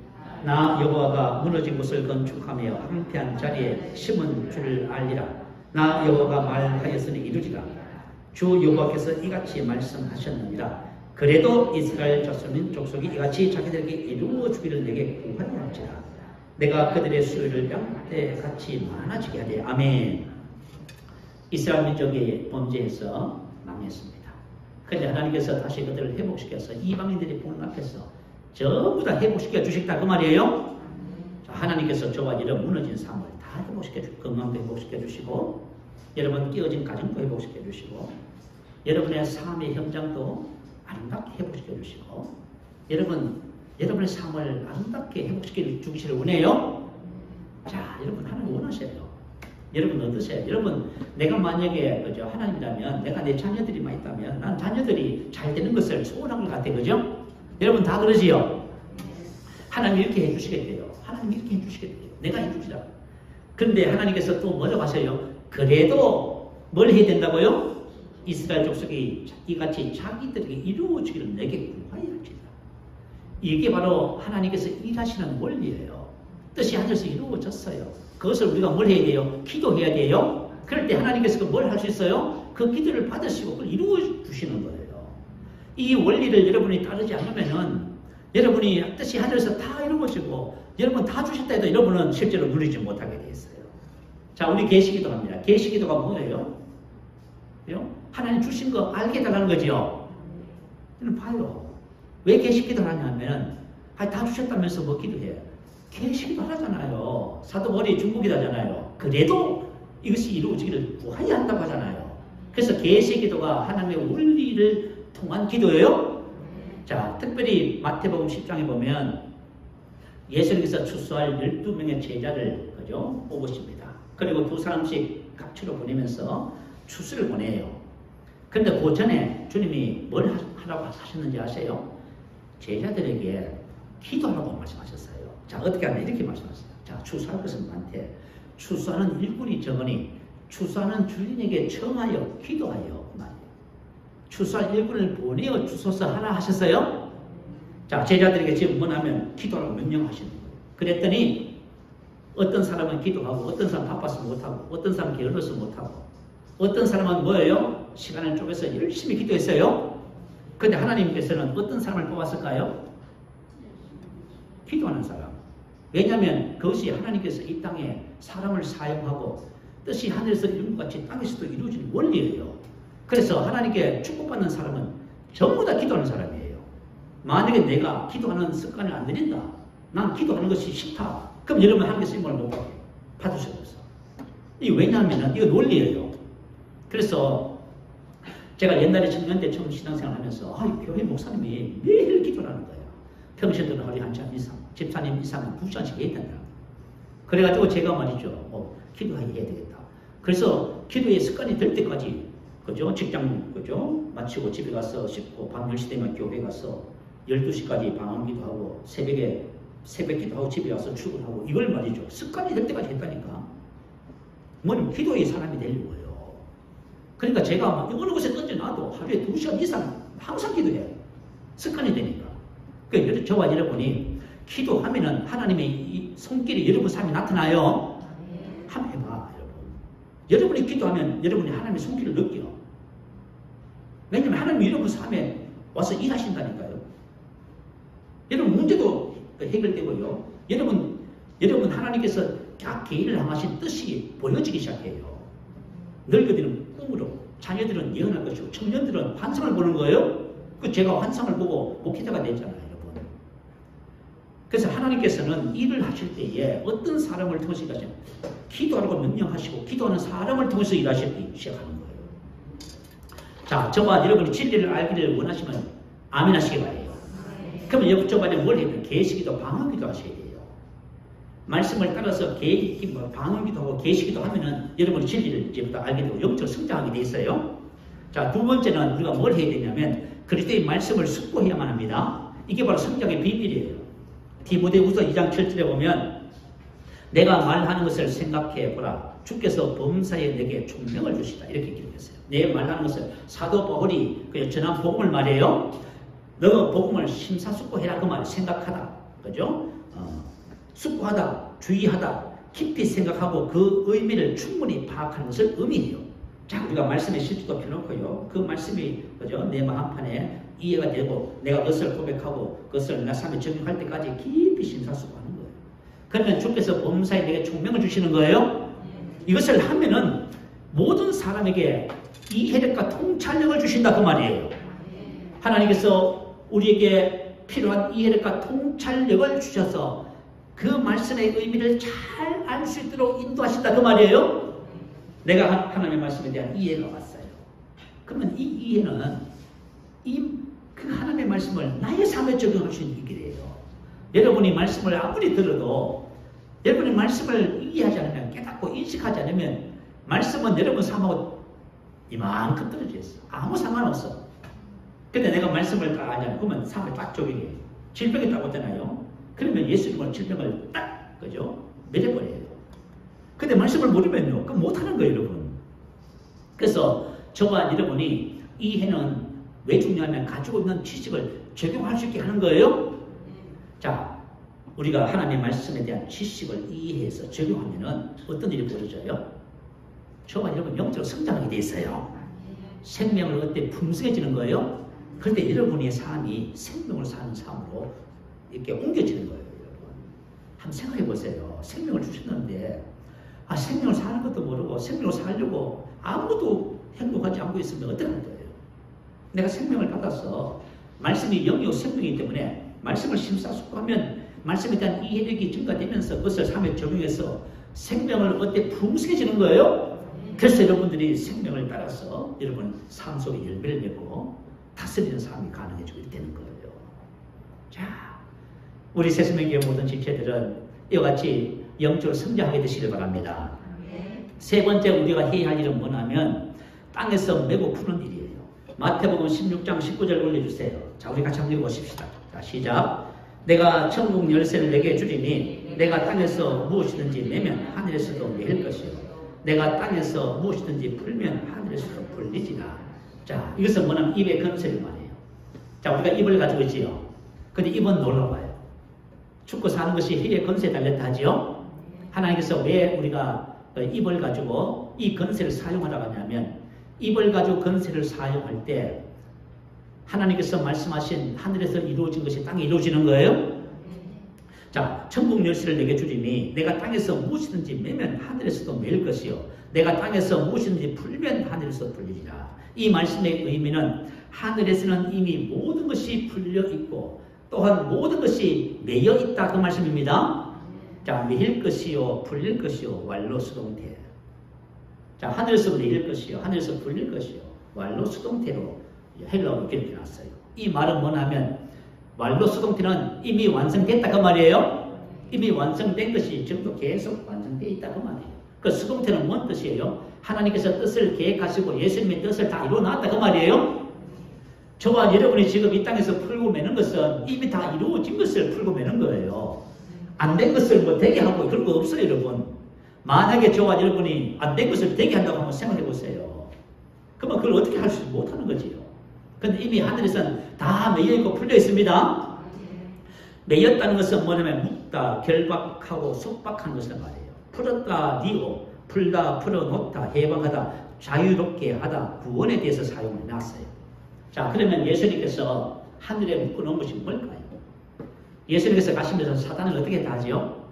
나 여호와가 무너진 곳을 건축하며 황폐한 자리에 심은 줄을 알리라. 나 여호와가 말하였으니 이루리라. 주 여호와께서 이같이 말씀하셨느니라. 그래도 이스라엘 족속이 이같이 자기들에게 이루어 주기를 내게 구하려 할지라. 내가 그들의 수요를 양떼같이 많아지게 하되. 아멘. 이스라엘 민족이 범죄해서 망했습니다. 그런데 하나님께서 다시 그들을 회복시켜서 이방인들이 보는 앞에서 전부 다 회복시켜 주셨다 그 말이에요. 자, 하나님께서 저와 여러분 무너진 삶을 다 회복시켜 주시고 건강도 회복시켜 주시고 여러분 깨어진 가정도 회복시켜 주시고 여러분의 삶의 현장도 아름답게 회복시켜 주시고 여러분의 삶을 아름답게 회복시켜 주시기를 원해요. 자, 여러분 하나님 원하셔요. 여러분 어떠세요? 여러분 내가 만약에 그죠 하나님이라면 내가 내 자녀들이만 있다면 난 자녀들이 잘 되는 것을 소원한 것 같아요. 그죠? 여러분 다 그러지요? 하나님이 이렇게 해주시겠대요. 하나님이 이렇게 해주시겠대요. 내가 해주시라. 그런데 하나님께서 또 뭐라고 하세요? 그래도 뭘 해야 된다고요? 이스라엘 족속이 이같이 자기들에게 이루어지기를 내게 구하여 할지라. 이게 바로 하나님께서 일하시는 원리예요. 뜻이 하늘에서 이루어졌어요. 그것을 우리가 뭘 해야 돼요? 기도해야 돼요. 그럴 때 하나님께서 뭘 할 수 있어요? 그 기도를 받으시고 그걸 이루어 주시는 거예요. 이 원리를 여러분이 따르지 않으면은 여러분이 뜻이 하늘에서 다 이루어지고 여러분 다 주셨다 해도 여러분은 실제로 누리지 못하게 돼 있어요. 자, 우리 계시기도 합니다. 계시기도가 뭐예요? 하나님 주신 거 알게 달라는 거죠. 여러분 봐요. 왜 계시기도를 하냐면 다 주셨다면서 뭐 기도해? 계시기도 하잖아요. 사도 바울이 중국이다 하잖아요. 그래도 이것이 이루어지기를 구하여야 한다고 하잖아요. 그래서 계시기도가 하나님의 원리를 통한 기도예요. 자, 특별히 마태복음 10장에 보면 예수님께서 추수할 12명의 제자를 그죠? 뽑으십니다. 그리고 2사람씩 각처로 보내면서 추수를 보내요. 그런데 그 전에 주님이 뭘 하라고 하셨는지 아세요? 제자들에게 기도하라고 말씀하셨어요. 자, 어떻게 하냐 이렇게 말씀하셨어요. 자, 추수할 것은 많대. 추수하는 일꾼이 적으니 추수하는 주인에게 청하여 기도하여 그 말이에요. 추수할 일꾼을 보내어 주소서 하나 하셨어요. 자, 제자들에게 지금 뭐냐면 기도하라고 명령하시는 거예요. 그랬더니 어떤 사람은 기도하고 어떤 사람은 바빠서 못하고 어떤 사람은 게을러서 못하고 어떤 사람은 뭐예요? 시간을 쪼개서 열심히 기도했어요. 그런데 하나님께서는 어떤 사람을 뽑았을까요? 기도하는 사람. 왜냐하면 그것이 하나님께서 이 땅에 사람을 사용하고 뜻이 하늘에서 이룬 것 같이 땅에서도 이루어지는 원리예요. 그래서 하나님께 축복받는 사람은 전부 다 기도하는 사람이에요. 만약에 내가 기도하는 습관을 안 들인다. 난 기도하는 것이 싫다. 그럼 여러분 하나님께서 이 말을 못 받을 수 없어. 이게 왜냐하면 이거 논리예요. 그래서 제가 옛날에 청년 때 처음 신앙생활 하면서 교회 목사님이 매일 기도를 하는 거예요. 평소에는 하루에 한 시간 이상, 집사님 이상은 2시간씩 해야 된다. 그래가지고 제가 말이죠. 기도하게 해야 되겠다. 그래서 기도의 습관이 될 때까지, 그죠? 직장, 그죠? 마치고 집에 가서 씻고 밤 10시 되면 교회 가서 12시까지 방언 기도하고 새벽에 새벽 기도하고 집에 와서 출근하고 이걸 말이죠. 습관이 될 때까지 했다니까. 뭐냐면 기도의 사람이 되려고요. 그러니까 제가 어느 곳에 던져놔도 하루에 2시간 이상 항상 기도해요. 습관이 되니까. 그러니까 저와 여러분이 기도하면은 하나님의 이 손길이 여러분 삶에 나타나요. 한번 해봐, 여러분. 여러분이 기도하면 여러분이 하나님의 손길을 느껴. 왜냐면 하나님이 여러분 삶에 와서 일하신다니까요. 여러분 문제도 해결되고요. 여러분 하나님께서 각 개인을 향하신 뜻이 보여지기 시작해요. 늙은이들은 꿈으로, 자녀들은 예언할 것이고, 청년들은 환상을 보는 거예요. 그 제가 환상을 보고 목회자가 됐잖아요, 여러분. 그래서 하나님께서는 일을 하실 때에 어떤 사람을 통해서 일하시면 기도하라고 명령하시고 기도하는 사람을 통해서 일하시기 시작하는 거예요. 자, 저와 여러분이 진리를 알기를 원하시면 아멘 하시기 바래요. 그러면 저번에 뭘 해야 돼요? 계시기도 방언기도 하셔야 돼요. 말씀을 따라서 방언기도 하고 계시기도 하면은 여러분이 진리를 이제부터 알게 되고 영적으로 성장하게 돼 있어요. 자, 두 번째는 우리가 뭘 해야 되냐면 그리스도의 말씀을 숙고해야만 합니다. 이게 바로 성장의 비밀이에요. 디모데후서 2장 7절에 보면 내가 말하는 것을 생각해 보라. 주께서 범사에 내게 총명을 주시다. 이렇게 기록했어요. 내 말하는 것을 사도 바울이 전한 복음을 말해요. 너 복음을 심사숙고해라 그 말 생각하다. 그죠? 숙고하다, 주의하다, 깊이 생각하고 그 의미를 충분히 파악하는 것을 의미해요. 자, 우리가 말씀의 실주도 펴놓고요. 그 말씀이 그죠? 내 마음판에 이해가 되고 내가 그것을 고백하고 그것을 내 삶에 적용할 때까지 깊이 심사숙고하는 거예요. 그러면 주께서 범사에 내게 총명을 주시는 거예요. 이것을 하면은 모든 사람에게 이해력과 통찰력을 주신다 그 말이에요. 하나님께서 우리에게 필요한 이해력과 통찰력을 주셔서 그 말씀의 의미를 잘 알 수 있도록 인도하신다 그 말이에요. 내가 하나님의 말씀에 대한 이해가 왔어요. 그러면 이 이해는 그 하나님의 말씀을 나의 삶에 적용할 수 있는 길이에요. 여러분이 말씀을 아무리 들어도 여러분이 말씀을 이해하지 않으면 깨닫고 인식하지 않으면 말씀은 여러분 삶하고 이만큼 떨어져 있어. 아무 상관없어. 근데 내가 말씀을 딱 알잖아요. 그러면 삶을 딱 적용해. 질병이 딱 오잖아요. 그러면 예수님은 질병을 딱, 그죠? 맺어버려요. 근데 말씀을 모르면요. 그럼 못하는 거예요, 여러분. 그래서 저와 여러분이 이해는 왜 중요하면 가지고 있는 지식을 적용할 수 있게 하는 거예요. 자, 우리가 하나님의 말씀에 대한 지식을 이해해서 적용하면은 어떤 일이 벌어져요? 저와 여러분 영적으로 성장하게 돼 있어요. 생명을 어때 풍성해지는 거예요. 그런데 여러분의 삶이 생명을 사는 삶으로 이렇게 옮겨지는 거예요, 여러분. 한번 생각해 보세요. 생명을 주셨는데, 생명을 사는 것도 모르고, 생명을 살려고 아무도 행복하지 않고 있으면 어떡할 거예요? 내가 생명을 받아서, 말씀이 영이요 생명이기 때문에, 말씀을 심사숙고하면, 말씀에 대한 이해력이 증가되면서 그것을 삶에 적용해서 생명을 어때 풍성해지는 거예요? 그래서 여러분들이 생명을 따라서 여러분 삶 속에 열매를 맺고 다스리는 삶이 가능해지게 되는 거예요. 자, 우리 새생명교회 모든 지체들은 이와 같이 영적으로 성장하게 되시길 바랍니다. 세 번째 우리가 해야 할 일은 뭐냐면 땅에서 메고 푸는 일이에요. 마태복음 16장 19절 올려주세요. 자, 우리 같이 한번 읽어보십시다. 자, 시작. 내가 천국 열쇠를 내게 주리니 내가 땅에서 무엇이든지 매면 하늘에서도 매일 것이요 내가 땅에서 무엇이든지 풀면 하늘에서도 풀리지라. 자, 이것은 뭐냐면 입의 건설이 말이에요. 자, 우리가 입을 가지고 있지요. 근데 입은 놀라워요. 죽고 사는 것이 혀의 건설에 달렸다 하지요. 하나님께서 왜 우리가 입을 가지고 이 건설을 사용하라고 하냐면 입을 가지고 건설을 사용할 때 하나님께서 말씀하신 하늘에서 이루어진 것이 땅에 이루어지는 거예요. 자, 천국 열쇠를 내게 주리니 내가 땅에서 무엇이든지 매면 하늘에서도 매일 것이요 내가 땅에서 무엇이든지 풀면 하늘에서 풀리리라. 이 말씀의 의미는 하늘에서는 이미 모든 것이 풀려 있고 또한 모든 것이 매여 있다 그 말씀입니다. 자, 매일 것이요 풀릴 것이요 왈로 수동태. 자, 하늘에서 매일 것이요 하늘에서 풀릴 것이요 왈로 수동태로 헬라어로 기록해 놨어요. 이 말은 뭐냐면 왈로 수동태는 이미 완성됐다 그 말이에요. 이미 완성된 것이 지금도 계속 완성되어 있다 그 말이에요. 그 수동태는 뭔 뜻이에요? 하나님께서 뜻을 계획하시고 예수님의 뜻을 다 이루어놨다 그 말이에요. 저와 여러분이 지금 이 땅에서 풀고 매는 것은 이미 다 이루어진 것을 풀고 매는 거예요. 안 된 것을 뭐 되게 하고 그런 거 없어요, 여러분. 만약에 저와 여러분이 안 된 것을 되게 한다고 한번 생각해 보세요. 그러면 그걸 어떻게 할 수 못하는 거지요. 근데 이미 하늘에서는 다 매여있고 풀려 있습니다. 매였다는 것은 뭐냐면 묶다, 결박하고 속박하는 것을 말해요. 풀었다, 니오, 풀다, 풀어놓다, 해방하다, 자유롭게 하다, 구원에 대해서 사용해 놨어요. 자, 그러면 예수님께서 하늘에 묶어놓은 것이 뭘까요? 예수님께서 가시면서 사단을 어떻게 다 하죠?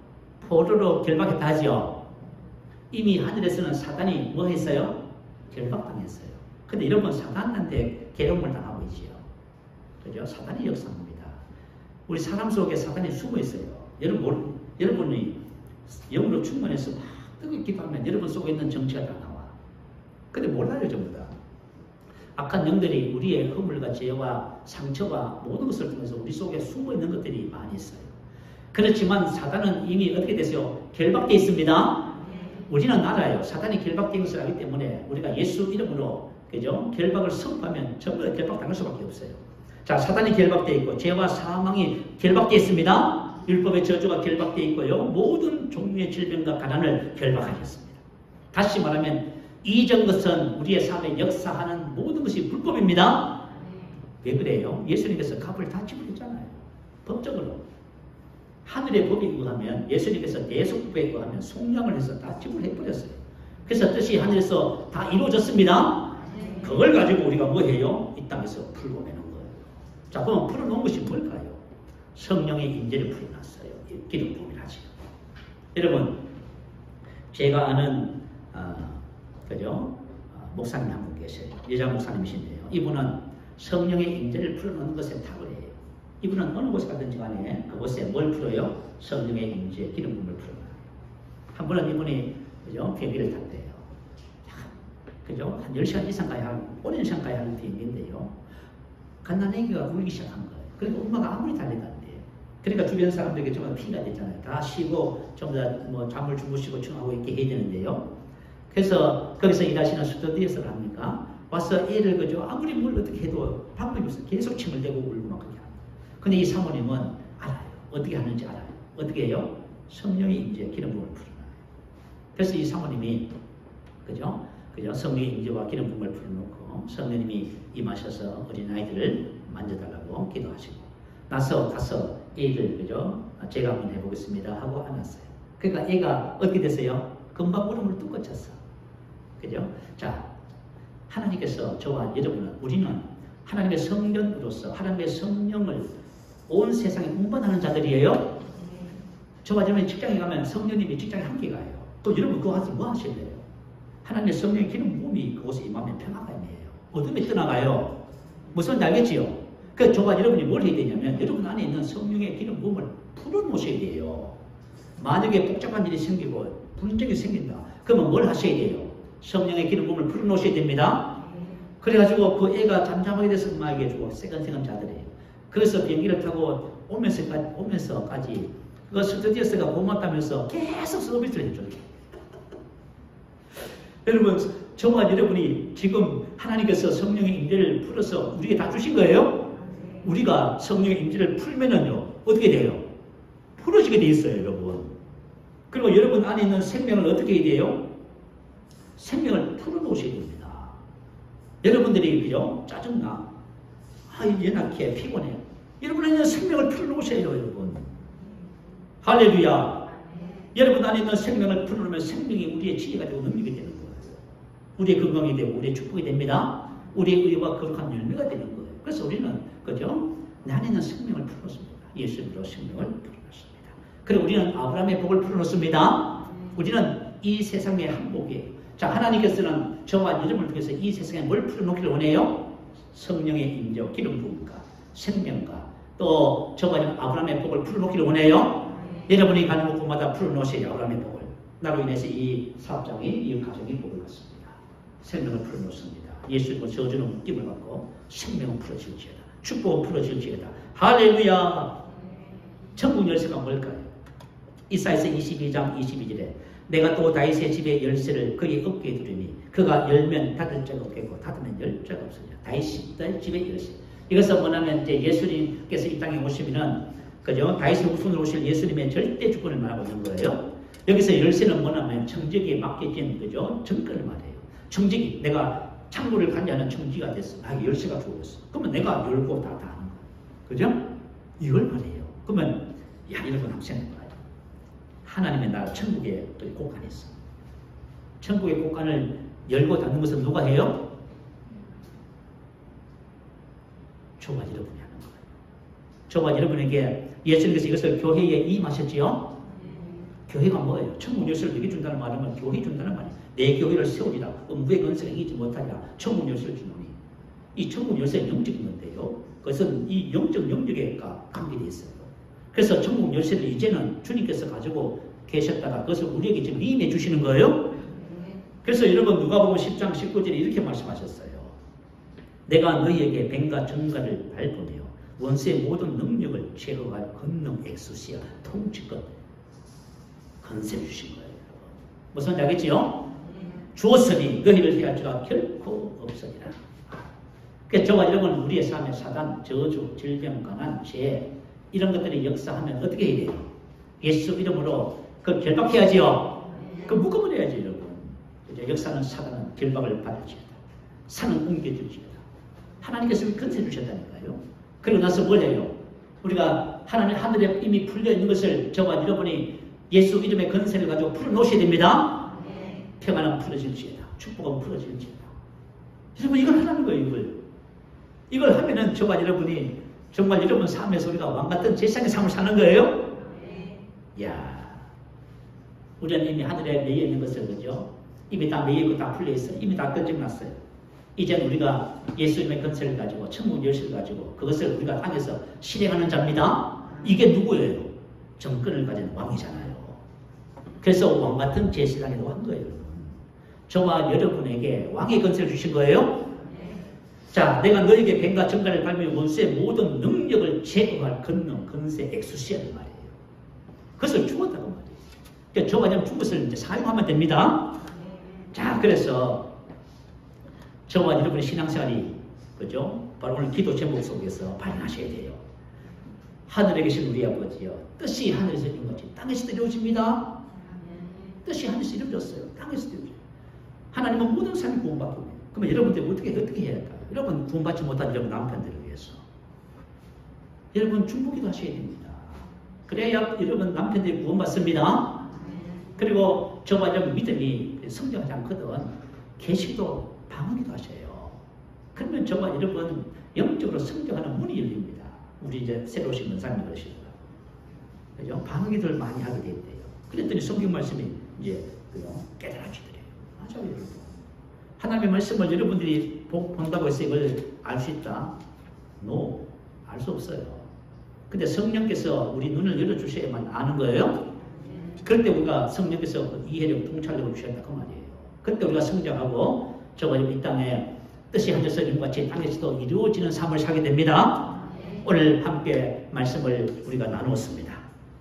포로로 결박했다 하죠? 이미 하늘에서는 사단이 뭐 했어요? 결박당했어요. 근데 여러분 사단한테 괴로움을 당하고 있지요. 그죠? 사단이 역사합니다. 우리 사람 속에 사단이 숨어 있어요. 여러분이 영으로 충만해서 막 뜨겁게 기도하면 여러분 속에 있는 정체가 다 나와. 근데 몰라요, 전부 다. 악한 영들이 우리의 허물과 죄와 상처와 모든 것을 통해서 우리 속에 숨어 있는 것들이 많이 있어요. 그렇지만 사단은 이미 어떻게 됐어요? 결박되어 있습니다. 우리는 알아요. 사단이 결박된 것을 알기 때문에 우리가 예수 이름으로 그죠? 결박을 선포하면 전부 다 결박당할 수밖에 없어요. 자, 사단이 결박되어 있고 죄와 사망이 결박되어 있습니다. 율법의 저주가 결박되어 있고요. 모든 종류의 질병과 가난을 결박하셨습니다. 다시 말하면 이전 것은 우리의 삶에 역사하는 모든 것이 불법입니다. 왜 그래요? 예수님께서 값을 다 지불했잖아요. 법적으로. 하늘의 법이 구하면 예수님께서 대속법에 구하면 속량을 해서 다 지불해버렸어요. 그래서 뜻이 하늘에서 다 이루어졌습니다. 그걸 가지고 우리가 뭐 해요? 이 땅에서 풀고 내는 거예요. 자, 그럼 풀어놓은 것이 뭘까요? 성령의 임재를 풀어놨어요. 기름부음이라죠. 여러분, 제가 아는 그죠? 목사님 한 분 계세요. 여자 목사님이신데요. 이분은 성령의 임재를 풀어놓는 것에 탁월해요. 이분은 어느 곳에 가든지 간에 그곳에 뭘 풀어요? 성령의 임재, 기름부음을 풀어놔요. 한 번은 이분이 그죠? 비행기를 탔대요. 그죠? 한 10시간 이상 가야 하는, 오랜 시간 가야 하는 비행기인데요. 갓난아기가 울기 시작한 거예요. 그러니까 엄마가 아무리 달래다는데요. 그러니까 주변 사람들에게 정말 피가 되잖아요. 다 쉬고, 전부 다 뭐 잠을 주무시고 청하고 이렇게 해야 되는데요. 그래서 거기서 일하시는 스튜디오스를 합니까? 와서 애를 그죠? 아무리 뭘 어떻게 해도 방법이 없어요. 계속 침을 대고 울고 막 그렇게 합니다. 근데 이 사모님은 알아요. 어떻게 하는지 알아요. 어떻게 해요? 성령이 이제 기름부음을 풀어놔요. 그래서 이 사모님이 그죠? 성령의 임재와 기름 부음을 풀어놓고 성령님이 임하셔서 어린아이들을 만져달라고 기도하시고 나서 가서 애를 그죠? 제가 한번 해보겠습니다 하고 안았어요. 그러니까 애가 어떻게 됐어요? 금방 울음을 뚝 꺼쳤어. 그죠? 자, 하나님께서 저와 여러분은 우리는 하나님의 성전으로서 하나님의 성령을 온 세상에 운반하는 자들이에요. 저와 여러분이 직장에 가면 성령님이 직장에 함께 가요. 또 여러분 그거 하지 뭐 하실래요? 하나님의 성령의 기름 부음이 그곳에 임하면 평화가 임해요. 어둠이 떠나가요. 무슨 알겠지요? 그 저와 여러분이 뭘 해야 되냐면 여러분 안에 있는 성령의 기름 부음을 풀어놓으셔야 돼요. 만약에 복잡한 일이 생기고 분쟁이 생긴다. 그러면 뭘 하셔야 돼요? 성령의 기름 부음을 풀어놓으셔야 됩니다. 그래가지고 그 애가 잠잠하게 돼서 엄마에게 주고 세간세간 자들이에요. 그래서 비행기를 타고 오면서까지 그 스튜디오스가 고맙다면서 계속 서비스를 해줘요. 여러분, 저와 여러분이 지금 하나님께서 성령의 임재를 풀어서 우리에게 다 주신 거예요? 우리가 성령의 임재를 풀면은요, 어떻게 돼요? 풀어지게 돼 있어요, 여러분. 그리고 여러분 안에 있는 생명을 어떻게 해야 돼요? 생명을 풀어놓으셔야 됩니다. 여러분들이 그죠? 짜증나. 연약해, 피곤해. 여러분 안에 있는 생명을 풀어놓으셔야 돼요, 여러분. 할렐루야. 여러분 안에 있는 생명을 풀어놓으면 생명이 우리의 지혜가 되고 능력이 되는 거예요. 우리의 건강이 되고 우리의 축복이 됩니다. 우리의 의와 거룩한 열매가 되는 거예요. 그래서 우리는 그죠? 내 안에 있는 생명을 풀어놓습니다. 예수님으로 생명을 풀어놓습니다. 그리고 우리는 아브라함의 복을 풀어놓습니다. 우리는 이 세상의 한복이에요. 자, 하나님께서는 저와 여러분을 통해서 이 세상에 뭘 풀어놓기를 원해요? 성령의 임재와 기름 부음과 생명과 또 저와 아브라함의 복을 풀어놓기를 원해요. 여러분이 가는 곳마다 풀어놓으세요. 아브라함의 복을. 나로 인해서 이 사업장이, 이 가정이 복을 받습니다. 생명을 풀어놓습니다. 예수님과 저주는 묶임을 받고 생명은 풀어질지어다. 축복은 풀어질지어다. 할렐루야. 천국 열쇠가 뭘까요? 이사야서 22장 22절에 내가 또 다윗의 집의 열쇠를 그의 어깨에 두리니 그가 열면 닫을 자가 없겠고 닫으면 열 자가 없으리라. 다윗의 집의 열쇠. 이것은 뭐냐면 이제 예수님께서 이 땅에 오시면은 그죠? 다윗의 후손으로 오실 예수님의 절대 주권을 말하고 있는 거예요. 여기서 열쇠는 뭐냐면 청지기에 맡겨진 그죠? 정권을 말해요. 청지기, 내가 창고를 관리하는 청지기가 됐어. 나에게 열쇠가 주어졌어. 그러면 내가 열고 다 하는 거예요. 그죠? 이걸 말해요. 그러면 야, 여러분 한번 생각해봐요. 하나님의 나라 천국에 곳간이 있어. 천국의 곳간을 열고 닫는 것은 누가 해요? 저와 여러분이 하는 거예요. 저와 여러분에게 예수님께서 이것을 교회에 임하셨지요? 교회가 뭐예요? 천국 열쇠를 내게 준다는 말은 교회 준다는 말이에요. 내 교회를 세우리라. 음부의 권세를 이기지 못하리라. 천국 열쇠를 주노니. 이 천국 열쇠는 영적인 건데요. 그것은 이 영적 영역에 관계되어 있어요. 그래서 천국 열쇠를 이제는 주님께서 가지고 계셨다가 그것을 우리에게 지금 임해 주시는 거예요. 그래서 여러분 누가복음 10장 19절에 이렇게 말씀하셨어요. 내가 너희에게 뱀과 정갈을 밟으며 원수의 모든 능력을 제거할 권능 엑소시아 통치권 건세를 주신 거예요. 무슨 말인지 알겠지요? 주었으니 너희를 해할 자가 결코 없으리라. 그래서 저와 여러분 우리의 삶에 사단, 저주, 질병, 가난, 죄 이런 것들이 역사하면 어떻게 해야 돼요? 예수 이름으로 그걸 결박해야지요. 그 묶어버려야지 여러분. 역사는 사단은 결박을 받을지어다. 산은 옮겨질지어다. 하나님께서 건세 주셨다니까요. 그리고 나서 뭘 해요? 우리가 하나님 하늘에 이미 풀려있는 것을 저와 여러분이 예수 이름의 건세를 가지고 풀어놓으셔야 됩니다. 평안은 풀어질지어다. 축복은 풀어질지어다. 여러분 이걸 하라는 거예요. 이걸 하면은 저와 여러분이 정말 여러분 삶에서 우리가 왕같은 제사장의 삶을 사는 거예요? 이야, 우리는 이미 하늘에 매여 있는 것을 그죠? 이미 다 매이고 다 풀려있어요. 이미 다 끝장났어요. 이제 우리가 예수님의 건세를 가지고 천국 열쇠를 가지고 그것을 우리가 땅에서 실행하는 자입니다. 이게 누구예요? 정권을 가진 왕이잖아요. 그래서 왕같은 제사장이라고 한 거예요. 저와 여러분에게 왕의 건세를 주신 거예요. 자, 내가 너에게 뱀과 정갈을 밟으며 원수의 모든 능력을 제거할 권능, 건세, 엑수시아를 말이에요. 그것을 주었다고 말이에요. 그러니까 저와 여러분 준 것을 이제 사용하면 됩니다. 자, 그래서 저와 여러분의 신앙생활이 그죠? 바로 오늘 기도 제목 속에서 발견하셔야 돼요. 하늘에 계신 우리 아버지여, 뜻이 하늘에서 이룬 것이 땅에서도 이루어집니다. 뜻이 하늘에서 이루어졌어요. 땅에서도 이루어져요. 하나님은 모든 사람이 구원받고 있어요. 그러면 여러분들 어떻게 해야 할까요? 여러분 구원받지 못한 여러분 남편들을 위해서 여러분 중보기도 하셔야 됩니다. 그래야 여러분 남편들이 구원받습니다. 그리고 저와 여러분 믿음이 성장하지 않거든 계시도 방언기도 하셔요. 그러면 저와 여러분 영적으로 성장하는 문이 열립니다. 우리 이제 새로 오신 원사님 그러시더라고요. 그죠? 방언기도를 많이 하게 된대요. 그랬더니 성경 말씀이 이제 깨달아지더래요. 맞아요, 여러분. 하나님의 말씀을 여러분들이 본다고 해서 이걸 알 수 있다? No, 알 수 없어요. 근데 성령께서 우리 눈을 열어주셔야만 아는 거예요. 그럴 때 우리가 성령께서 이해력, 통찰력을 주셨다 그 말이에요. 그때 우리가 성장하고 저가 이 땅에 뜻이 하늘에서 이룬 같이 땅에서도 이루어지는 삶을 살게 됩니다. 오늘 함께 말씀을 우리가 나누었습니다.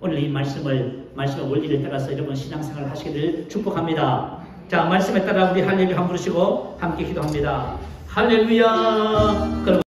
오늘 이 말씀의 원리를 따라서 여러분 신앙생활을 하시기를 축복합니다. 자, 말씀에 따라 우리 할렐루야 한번 부르시고 함께 기도합니다. 할렐루야.